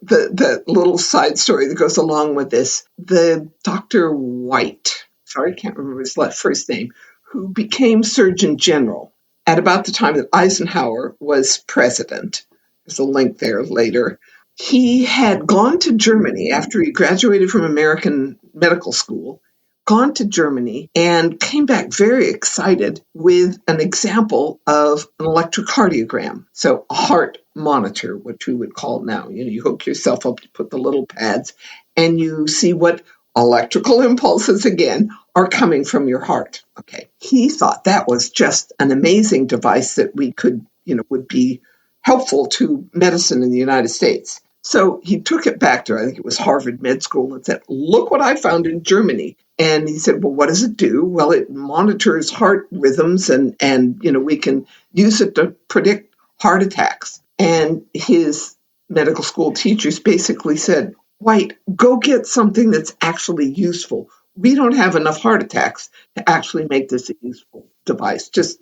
S1: The little side story that goes along with this, the Dr. White, sorry, I can't remember his first name, who became Surgeon General at about the time that Eisenhower was president. There's a link there later. He had gone to Germany after he graduated from American medical school, gone to Germany, and came back very excited with an example of an electrocardiogram. So a heart monitor, which we would call now. You hook yourself up, you put the little pads, and you see what electrical impulses, again, are coming from your heart. Okay. He thought that was just an amazing device that we could, would be helpful to medicine in the United States. So he took it back to, I think it was Harvard Med School, and said, look what I found in Germany. And he said, well, what does it do? Well, it monitors heart rhythms and we can use it to predict heart attacks. And his medical school teachers basically said, White, go get something that's actually useful. We don't have enough heart attacks to actually make this a useful device. Just,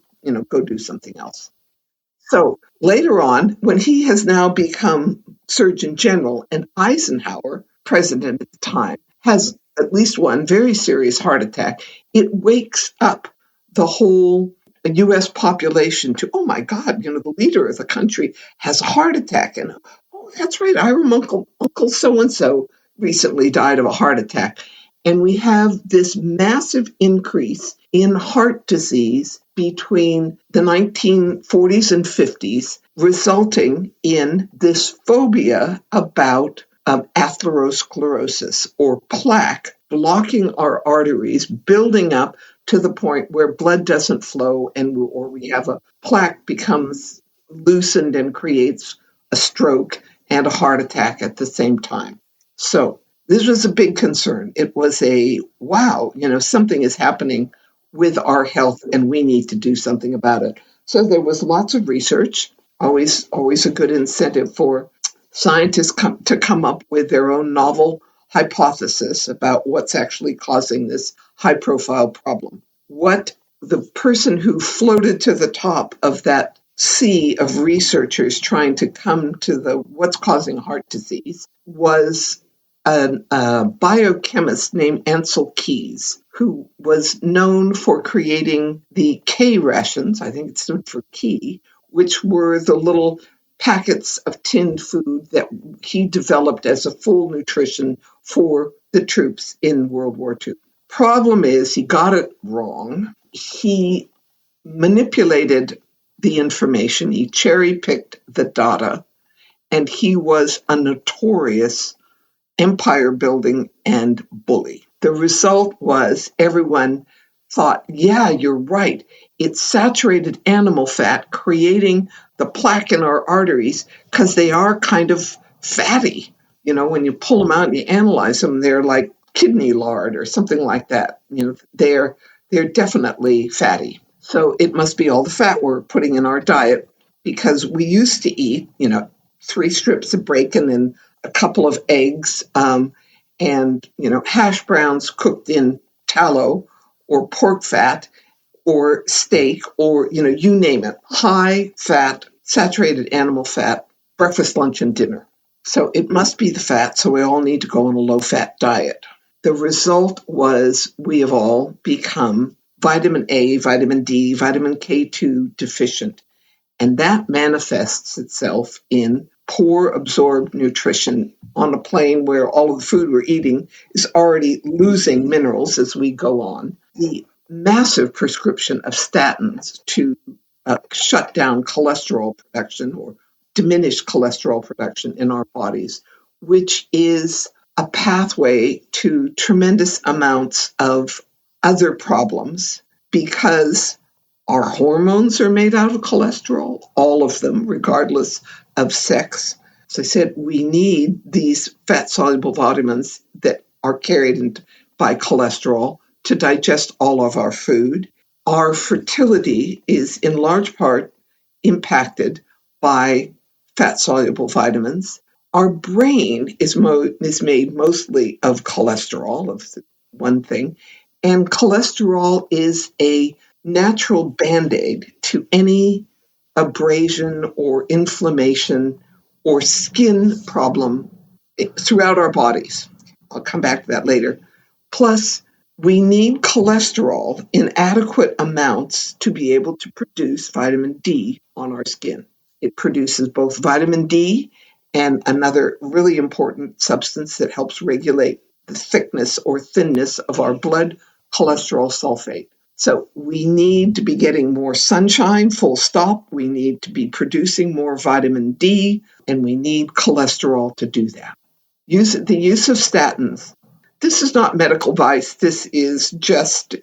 S1: go do something else. So later on, when he has now become Surgeon General and Eisenhower, president at the time, has at least one very serious heart attack, it wakes up the whole U.S. population to, oh my God, the leader of the country has a heart attack. And, oh, that's right, I remember Uncle so-and-so recently died of a heart attack. And we have this massive increase in heart disease between the 1940s and 50s, resulting in this phobia about atherosclerosis, or plaque blocking our arteries, building up to the point where blood doesn't flow, or we have a plaque becomes loosened and creates a stroke and a heart attack at the same time. So this was a big concern. It was wow, something is happening with our health and we need to do something about it. So there was lots of research, always a good incentive for scientists to come up with their own novel hypothesis about what's actually causing this high-profile problem. What the person who floated to the top of that sea of researchers trying to come to what's causing heart disease was a biochemist named Ancel Keys, who was known for creating the K rations, I think it stood for key, which were the little packets of tinned food that he developed as a full nutrition for the troops in World War II. Problem is, he got it wrong. He manipulated the information. He cherry-picked the data, and he was a notorious empire building and bully. The result was everyone thought, yeah, you're right. It's saturated animal fat creating the plaque in our arteries because they are kind of fatty. When you pull them out and you analyze them, they're like kidney lard or something like that. They're definitely fatty. So it must be all the fat we're putting in our diet, because we used to eat, 3 strips of bacon and a couple of eggs, and hash browns cooked in tallow or pork fat or steak, or you name it, high fat, saturated animal fat, breakfast, lunch, and dinner. So it must be the fat, so we all need to go on a low-fat diet. The result was we have all become vitamin A, vitamin D, vitamin K2 deficient, and that manifests itself in poor absorbed nutrition on a plane where all of the food we're eating is already losing minerals as we go on. The massive prescription of statins to shut down cholesterol production or diminish cholesterol production in our bodies, which is a pathway to tremendous amounts of other problems, because our hormones are made out of cholesterol, all of them, regardless of sex. As I said, we need these fat-soluble vitamins that are carried by cholesterol to digest all of our food. Our fertility is in large part impacted by fat-soluble vitamins. Our brain is made mostly of cholesterol, of one thing, and cholesterol is a natural Band-Aid to any abrasion or inflammation or skin problem throughout our bodies. I'll come back to that later. Plus, We need cholesterol in adequate amounts to be able to produce vitamin D on our skin. It produces both vitamin D and another really important substance that helps regulate the thickness or thinness of our blood, cholesterol sulfate. So we need to be getting more sunshine, full stop. We need to be producing more vitamin D, and we need cholesterol to do that. The use of statins. This is not medical advice. This is just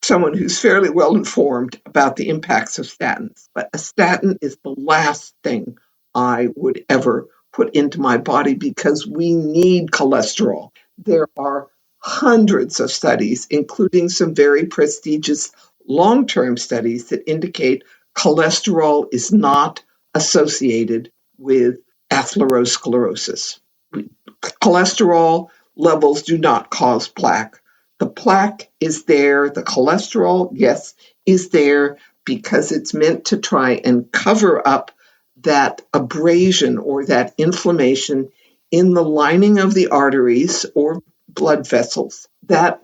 S1: someone who's fairly well informed about the impacts of statins. But a statin is the last thing I would ever put into my body because we need cholesterol. There are hundreds of studies, including some very prestigious long-term studies that indicate cholesterol is not associated with atherosclerosis. Cholesterol levels do not cause plaque. The plaque is there. The cholesterol, yes, is there because it's meant to try and cover up that abrasion or that inflammation in the lining of the arteries or blood vessels that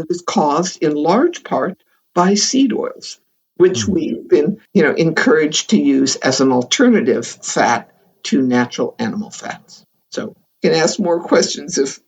S1: is caused in large part by seed oils, which we've been, encouraged to use as an alternative fat to natural animal fats. So you can ask more questions if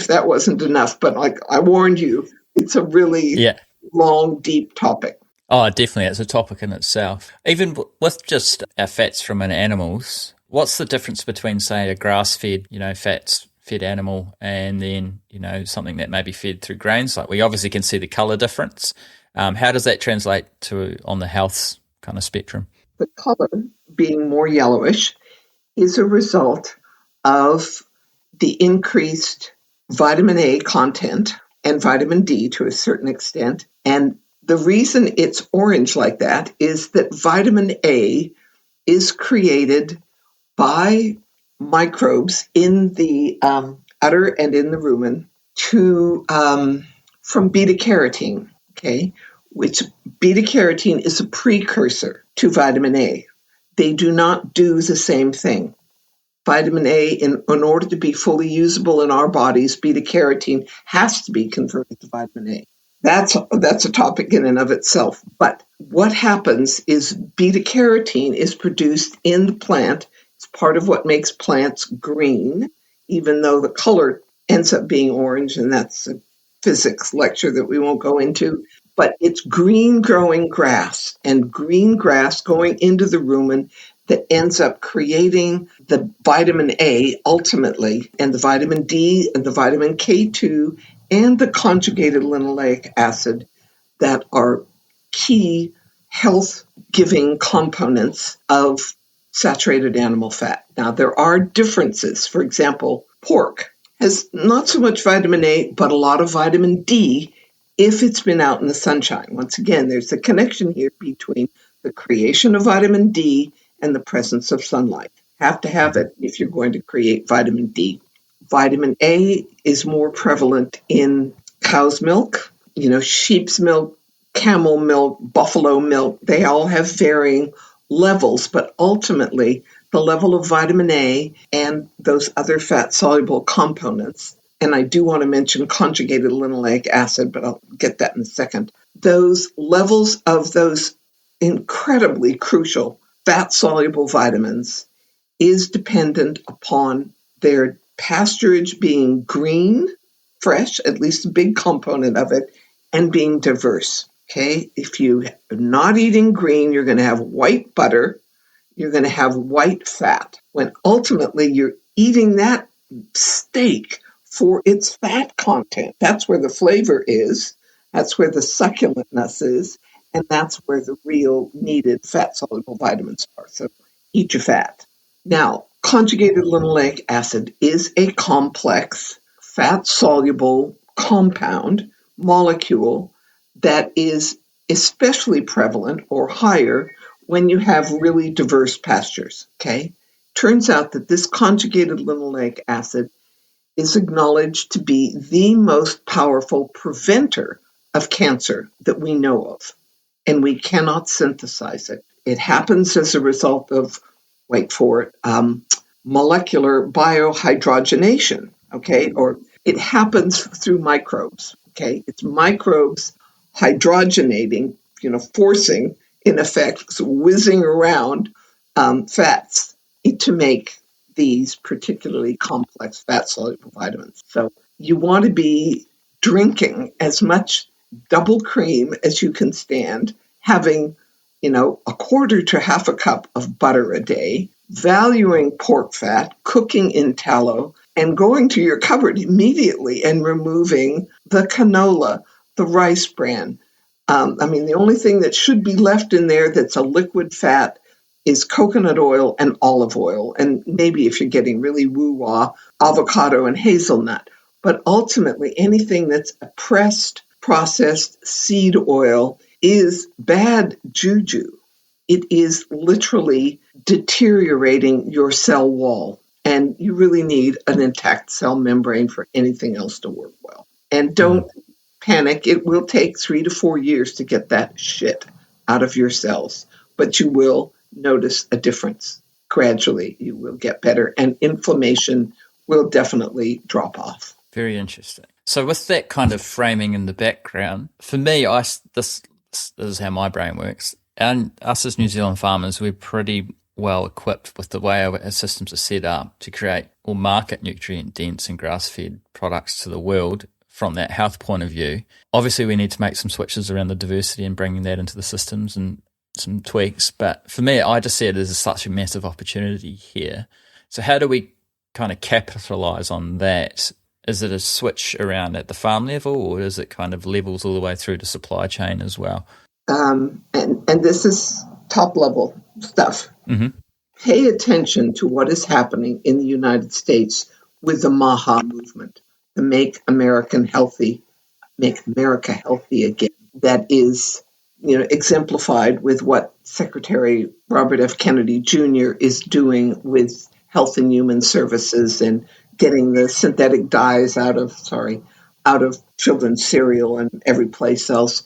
S1: that wasn't enough, but like I warned you, it's a really long, deep topic.
S2: Oh, definitely. It's a topic in itself. Even with just our fats from an animals, what's the difference between, say, a grass-fed, fat-fed animal and then, something that may be fed through grains? Like we obviously can see the colour difference. How does that translate to on the health kind of spectrum?
S1: The colour being more yellowish is a result of the increased vitamin A content and vitamin D to a certain extent. And the reason it's orange like that is that vitamin A is created by microbes in the udder and in the rumen from beta-carotene, okay, which beta-carotene is a precursor to vitamin A. They do not do the same thing. Vitamin A, in order to be fully usable in our bodies, beta-carotene has to be converted to vitamin A. That's a topic in and of itself. But what happens is beta-carotene is produced in the plant. It's part of what makes plants green, even though the color ends up being orange, and that's a physics lecture that we won't go into. But it's green growing grass, and green grass going into the rumen that ends up creating the vitamin A ultimately, and the vitamin D and the vitamin K2 and the conjugated linoleic acid that are key health-giving components of saturated animal fat. Now, there are differences. For example, pork has not so much vitamin A, but a lot of vitamin D if it's been out in the sunshine. Once again, there's a connection here between the creation of vitamin D and the presence of sunlight. Have to have it if you're going to create vitamin D. Vitamin A is more prevalent in cow's milk, sheep's milk, camel milk, buffalo milk. They all have varying levels, but ultimately the level of vitamin A and those other fat-soluble components, and I do want to mention conjugated linoleic acid, but I'll get that in a second. Those levels of those incredibly crucial fat-soluble vitamins is dependent upon their pasturage being green, fresh, at least a big component of it, and being diverse. Okay, if you're not eating green, you're going to have white butter, you're going to have white fat, when ultimately you're eating that steak for its fat content. That's where the flavor is, that's where the succulentness is, and that's where the real needed fat-soluble vitamins are. So eat your fat. Now, conjugated linoleic acid is a complex fat-soluble compound molecule that is especially prevalent or higher when you have really diverse pastures, okay? Turns out that this conjugated linoleic acid is acknowledged to be the most powerful preventer of cancer that we know of, and we cannot synthesize it. It happens as a result of, wait for it, molecular biohydrogenation, okay? Or it happens through microbes, Okay, it's microbes hydrogenating, forcing, in effect, so whizzing around fats to make these particularly complex fat-soluble vitamins. So you want to be drinking as much double cream as you can stand, having, a quarter to half a cup of butter a day, valuing pork fat, cooking in tallow, and going to your cupboard immediately and removing the canola, the rice bran. The only thing that should be left in there that's a liquid fat is coconut oil and olive oil, and maybe if you're getting really woo-wah, avocado and hazelnut. But ultimately, anything that's a pressed, processed seed oil is bad juju. It is literally deteriorating your cell wall, and you really need an intact cell membrane for anything else to work well. And don't panic. It will take 3 to 4 years to get that shit out of your cells, but you will notice a difference. Gradually, you will get better, and inflammation will definitely drop off.
S2: Very interesting. So with that kind of framing in the background, for me, this is how my brain works. And us as New Zealand farmers, we're pretty well equipped with the way our systems are set up to create or market nutrient-dense and grass-fed products to the world from that health point of view. Obviously, we need to make some switches around the diversity and bringing that into the systems and some tweaks. But for me, I just see it as such a massive opportunity here. So how do we kind of capitalize on that? Is it a switch around at the farm level, or is it kind of levels all the way through to supply chain as well?
S1: And this is top level stuff.
S2: Mm-hmm.
S1: Pay attention to what is happening in the United States with the MAHA movement, the Make America Healthy Again. That is, exemplified with what Secretary Robert F. Kennedy Jr. is doing with Health and Human Services and getting the synthetic dyes out of children's cereal and every place else.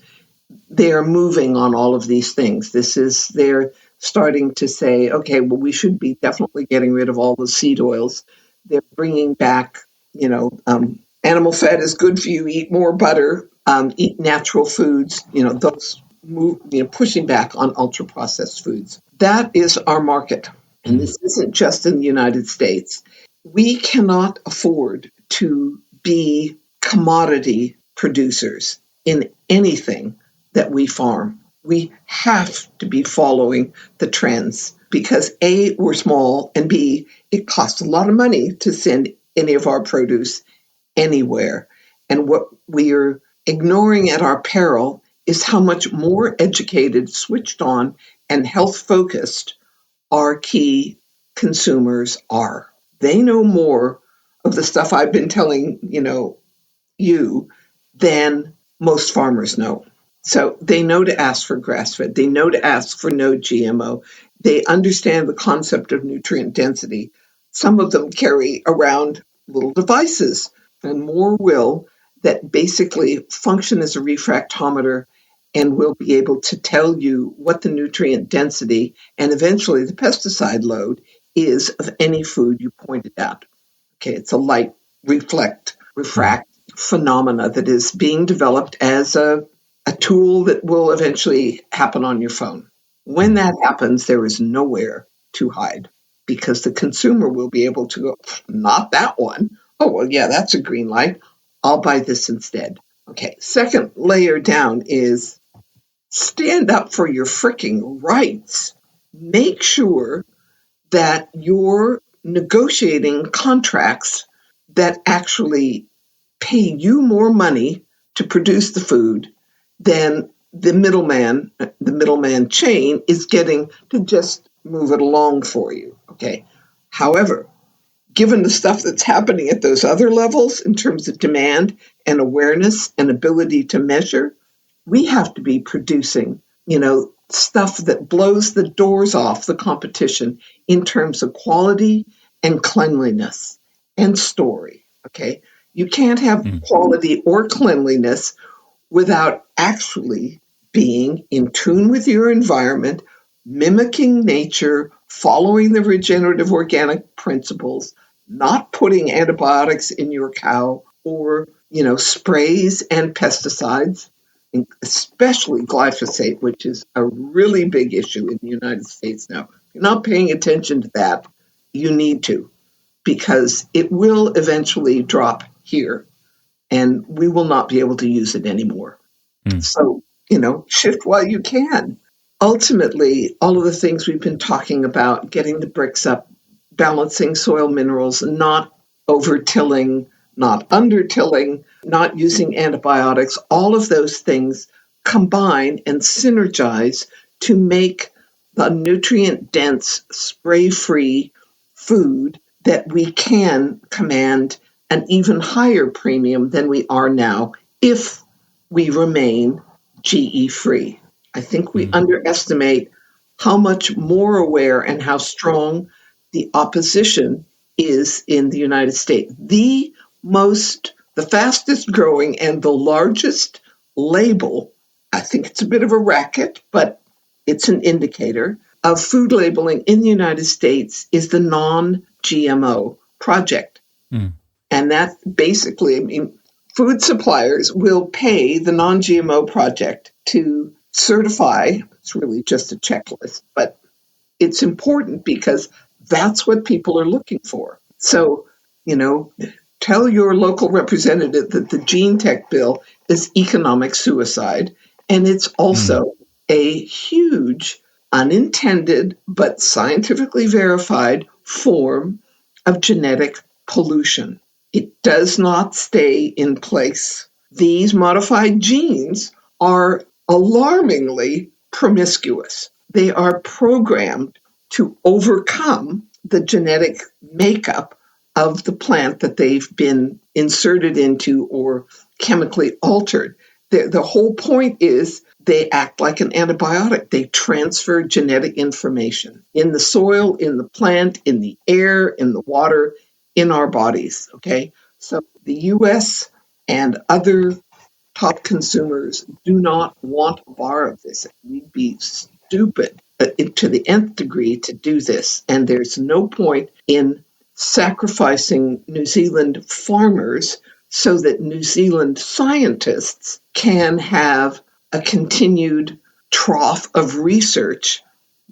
S1: They are moving on all of these things. They're starting to say, okay, well, we should be definitely getting rid of all the seed oils. They're bringing back, animal fat is good for you. Eat more butter. Eat natural foods. Those move. Pushing back on ultra processed foods. That is our market, and this isn't just in the United States. We cannot afford to be commodity producers in anything that we farm. We have to be following the trends because A, we're small, and B, it costs a lot of money to send any of our produce anywhere. And what we are ignoring at our peril is how much more educated, switched on, and health-focused our key consumers are. They know more of the stuff I've been telling, you than most farmers know. So they know to ask for grass-fed. They know to ask for no GMO. They understand the concept of nutrient density. Some of them carry around little devices, and more will, that basically function as a refractometer and will be able to tell you what the nutrient density and eventually the pesticide load is of any food you pointed out. Okay, it's a light refract phenomena that is being developed as a tool that will eventually happen on your phone. When that happens, there is nowhere to hide because the consumer will be able to go, not that one. Oh, well, yeah, that's a green light. I'll buy this instead. Okay, second layer down is stand up for your freaking rights. Make sure that you're negotiating contracts that actually pay you more money to produce the food than the middleman chain is getting to just move it along for you. Okay. However, given the stuff that's happening at those other levels in terms of demand and awareness and ability to measure, we have to be producing, stuff that blows the doors off the competition in terms of quality and cleanliness and story. Okay. You can't have quality or cleanliness without actually being in tune with your environment, mimicking nature, following the regenerative organic principles, not putting antibiotics in your cow or, sprays and pesticides, especially glyphosate, which is a really big issue in the United States now. If you're not paying attention to that, you need to, because it will eventually drop here and we will not be able to use it anymore. So, shift while you can. Ultimately, all of the things we've been talking about, getting the bricks up, balancing soil minerals, not over-tilling, not under-tilling, not using antibiotics, all of those things combine and synergize to make the nutrient-dense, spray-free food that we can command an even higher premium than we are now if we remain GE-free. I think we underestimate how much more aware and how strong the opposition is in the United States. The fastest growing and the largest label, I think it's a bit of a racket, but it's an indicator of food labeling in the United States is the non-GMO project. And that basically, food suppliers will pay the non-GMO project to certify. It's really just a checklist, but it's important because that's what people are looking for. So, tell your local representative that the gene tech bill is economic suicide. And it's also a huge, unintended, but scientifically verified form of genetic pollution. It does not stay in place. These modified genes are alarmingly promiscuous. They are programmed to overcome the genetic makeup of the plant that they've been inserted into or chemically altered. The whole point is they act like an antibiotic. They transfer genetic information in the soil, in the plant, in the air, in the water, in our bodies, okay? So the U.S. and other top consumers do not want a bar of this. We'd be stupid to the nth degree to do this. And there's no point in sacrificing New Zealand farmers so that New Zealand scientists can have a continued trough of research,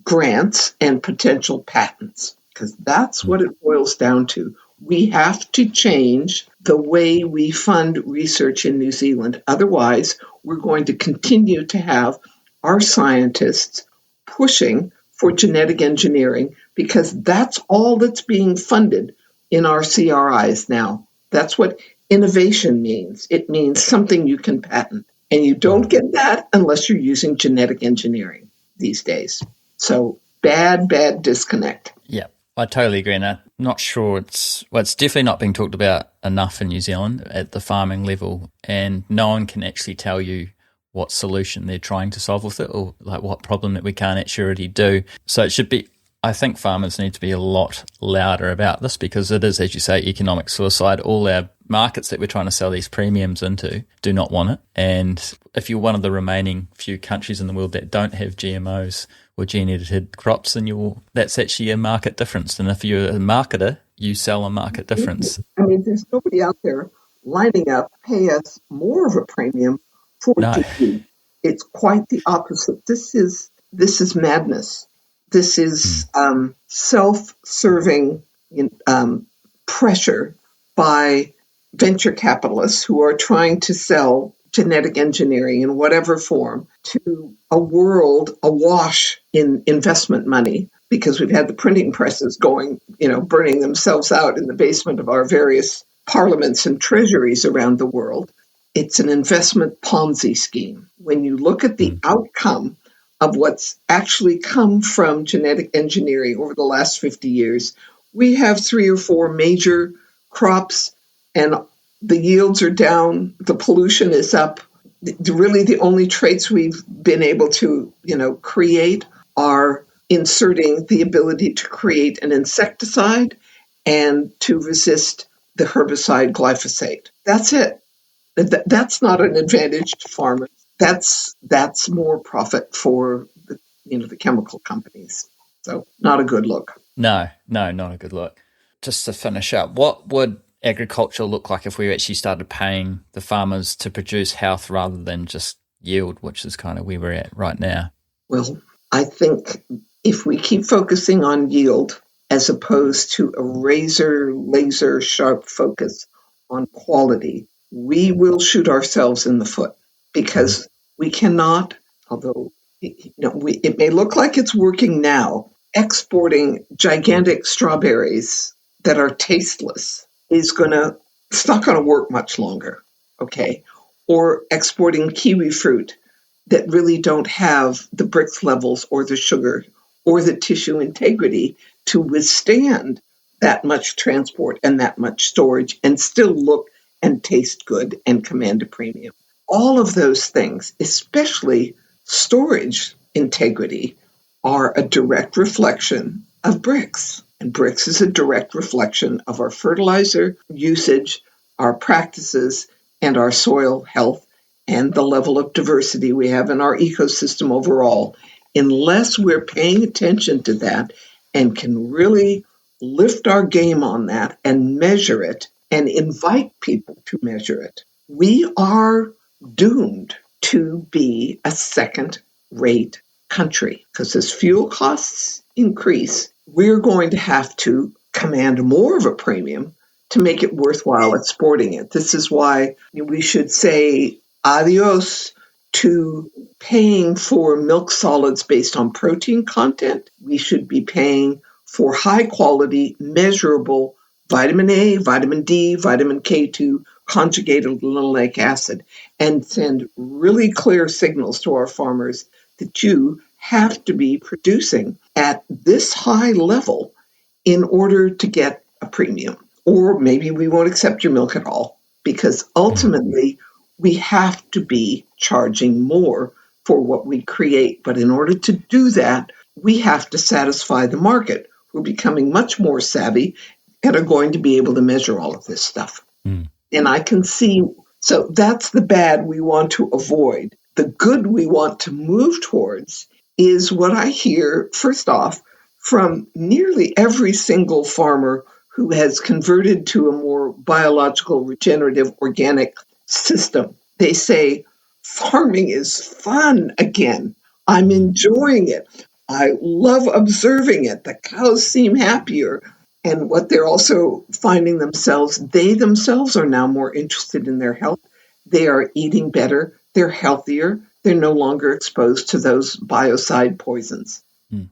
S1: grants, and potential patents. Because that's what it boils down to. We have to change the way we fund research in New Zealand. Otherwise, we're going to continue to have our scientists pushing for genetic engineering because that's all that's being funded in our CRIs now. That's what innovation means. It means something you can patent. And you don't get that unless you're using genetic engineering these days. So bad disconnect.
S2: Yeah, I totally agree. And I'm not sure it's definitely not being talked about enough in New Zealand at the farming level. And no one can actually tell you what solution they're trying to solve with it or like what problem that we can't actually do. So it should be, I think farmers need to be a lot louder about this because it is, as you say, economic suicide. All our markets that we're trying to sell these premiums into do not want it. And if you're one of the remaining few countries in the world that don't have GMOs or gene-edited crops, then that's actually a market difference. And if you're a marketer, you sell a market difference.
S1: I mean, there's nobody out there lining up, pay us more of a premium for GE. It's quite the opposite. This is madness. This is self-serving pressure by venture capitalists who are trying to sell genetic engineering in whatever form to a world awash in investment money because we've had the printing presses going, burning themselves out in the basement of our various parliaments and treasuries around the world. It's an investment Ponzi scheme. When you look at the outcome of what's actually come from genetic engineering over the last 50 years, we have 3 or 4 major crops and the yields are down, the pollution is up. Really the only traits we've been able to, create are inserting the ability to create an insecticide and to resist the herbicide glyphosate. That's it. That's not an advantage to farmers. That's more profit for the chemical companies. So not a good look.
S2: No, not a good look. Just to finish up, what would agriculture look like if we actually started paying the farmers to produce health rather than just yield, which is kind of where we're at right now?
S1: Well, I think if we keep focusing on yield as opposed to a razor, laser sharp focus on quality, we will shoot ourselves in the foot because we cannot, although it may look like it's working now, exporting gigantic strawberries that are tasteless it's not going to work much longer, okay? Or exporting kiwi fruit that really don't have the Brix levels or the sugar or the tissue integrity to withstand that much transport and that much storage and still look and taste good and command a premium. All of those things, especially storage integrity, are a direct reflection of Brix. And Brix is a direct reflection of our fertilizer usage, our practices, and our soil health, and the level of diversity we have in our ecosystem overall. Unless we're paying attention to that and can really lift our game on that and measure it and invite people to measure it, we are doomed to be a second-rate country. Because as fuel costs increase, we're going to have to command more of a premium to make it worthwhile exporting it. This is why we should say adios to paying for milk solids based on protein content. We should be paying for high quality, measurable vitamin A, vitamin D, vitamin K2, conjugated linoleic acid, and send really clear signals to our farmers that you have to be producing at this high level in order to get a premium. Or maybe we won't accept your milk at all, because ultimately we have to be charging more for what we create. But in order to do that, we have to satisfy the market. We're becoming much more savvy and are going to be able to measure all of this stuff. And I can see, so that's the bad we want to avoid. The good we want to move towards is what I hear, first off, from nearly every single farmer who has converted to a more biological, regenerative, organic system. They say, farming is fun again. I'm enjoying it. I love observing it. The cows seem happier. And what they're also finding they themselves are now more interested in their health. They are eating better. They're healthier. They're no longer exposed to those biocide poisons.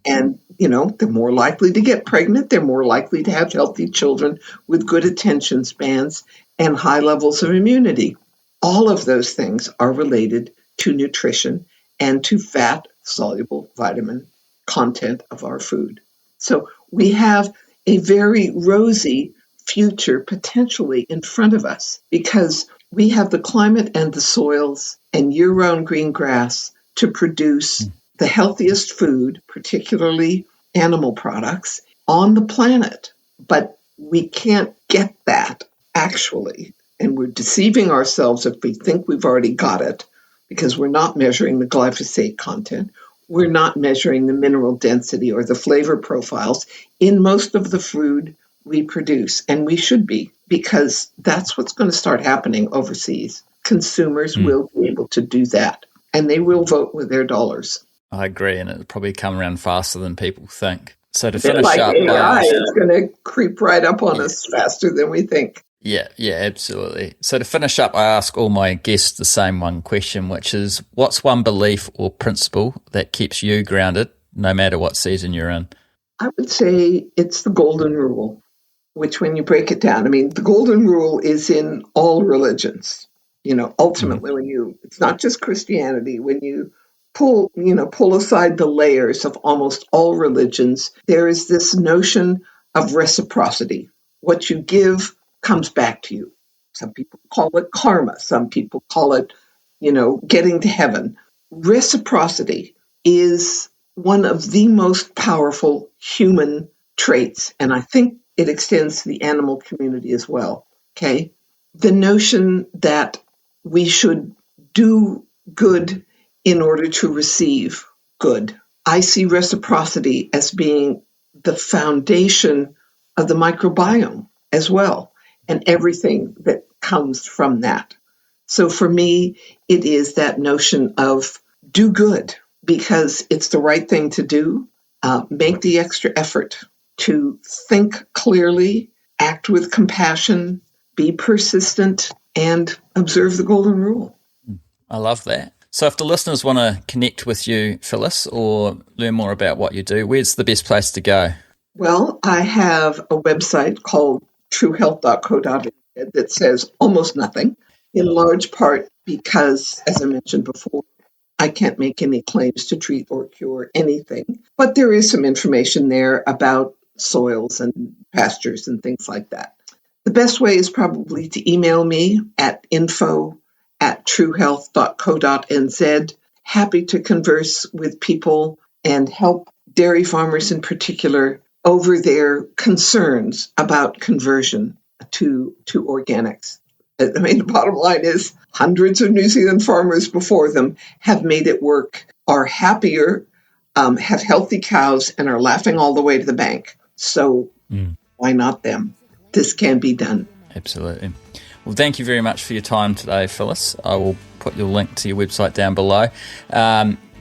S1: And, they're more likely to get pregnant. They're more likely to have healthy children with good attention spans and high levels of immunity. All of those things are related to nutrition and to fat-soluble vitamin content of our food. So we have a very rosy future potentially in front of us because we have the climate and the soils and year-round green grass to produce the healthiest food, particularly animal products, on the planet. But we can't get that, actually. And we're deceiving ourselves if we think we've already got it, because we're not measuring the glyphosate content. We're not measuring the mineral density or the flavor profiles in most of the food we produce. And we should be, because that's what's going to start happening overseas. Consumers will be able to do that, and they will vote with their dollars.
S2: I agree, and it'll probably come around faster than people think. So to
S1: They're
S2: finish
S1: like
S2: up,
S1: AI is going to creep right up on us faster than we think.
S2: Yeah, absolutely. So to finish up, I ask all my guests the same one question, which is, what's one belief or principle that keeps you grounded no matter what season you're in?
S1: I would say it's the golden rule, which when you break it down, the golden rule is in all religions. Ultimately, it's not just Christianity. When you pull aside the layers of almost all religions, there is this notion of reciprocity. What you give comes back to you. Some people call it karma. Some people call it, getting to heaven. Reciprocity is one of the most powerful human traits, and I think it extends to the animal community as well. Okay? The notion that we should do good in order to receive good. I see reciprocity as being the foundation of the microbiome as well. and everything that comes from that. So for me, it is that notion of do good because it's the right thing to do. Make the extra effort to think clearly, act with compassion, be persistent, and observe the golden rule.
S2: I love that. So if the listeners want to connect with you, Phyllis, or learn more about what you do, where's the best place to go?
S1: Well, I have a website called truehealth.co.uk that says almost nothing, in large part because, as I mentioned before, I can't make any claims to treat or cure anything. But there is some information there about soils and pastures and things like that. The best way is probably to email me at info@truehealth.co.nz. Happy to converse with people and help dairy farmers in particular over their concerns about conversion to organics. I mean, the bottom line is hundreds of New Zealand farmers before them have made it work, are happier, have healthy cows, and are laughing all the way to the bank. So why not them? This can be done.
S2: Absolutely. Well, thank you very much for your time today, Phyllis. I will put your link to your website down below.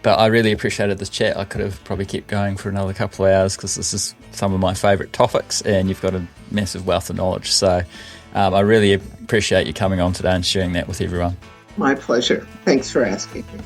S2: But I really appreciated this chat. I could have probably kept going for another couple of hours because this is some of my favourite topics and you've got a massive wealth of knowledge. So I really appreciate you coming on today and sharing that with everyone.
S1: My pleasure. Thanks for asking me.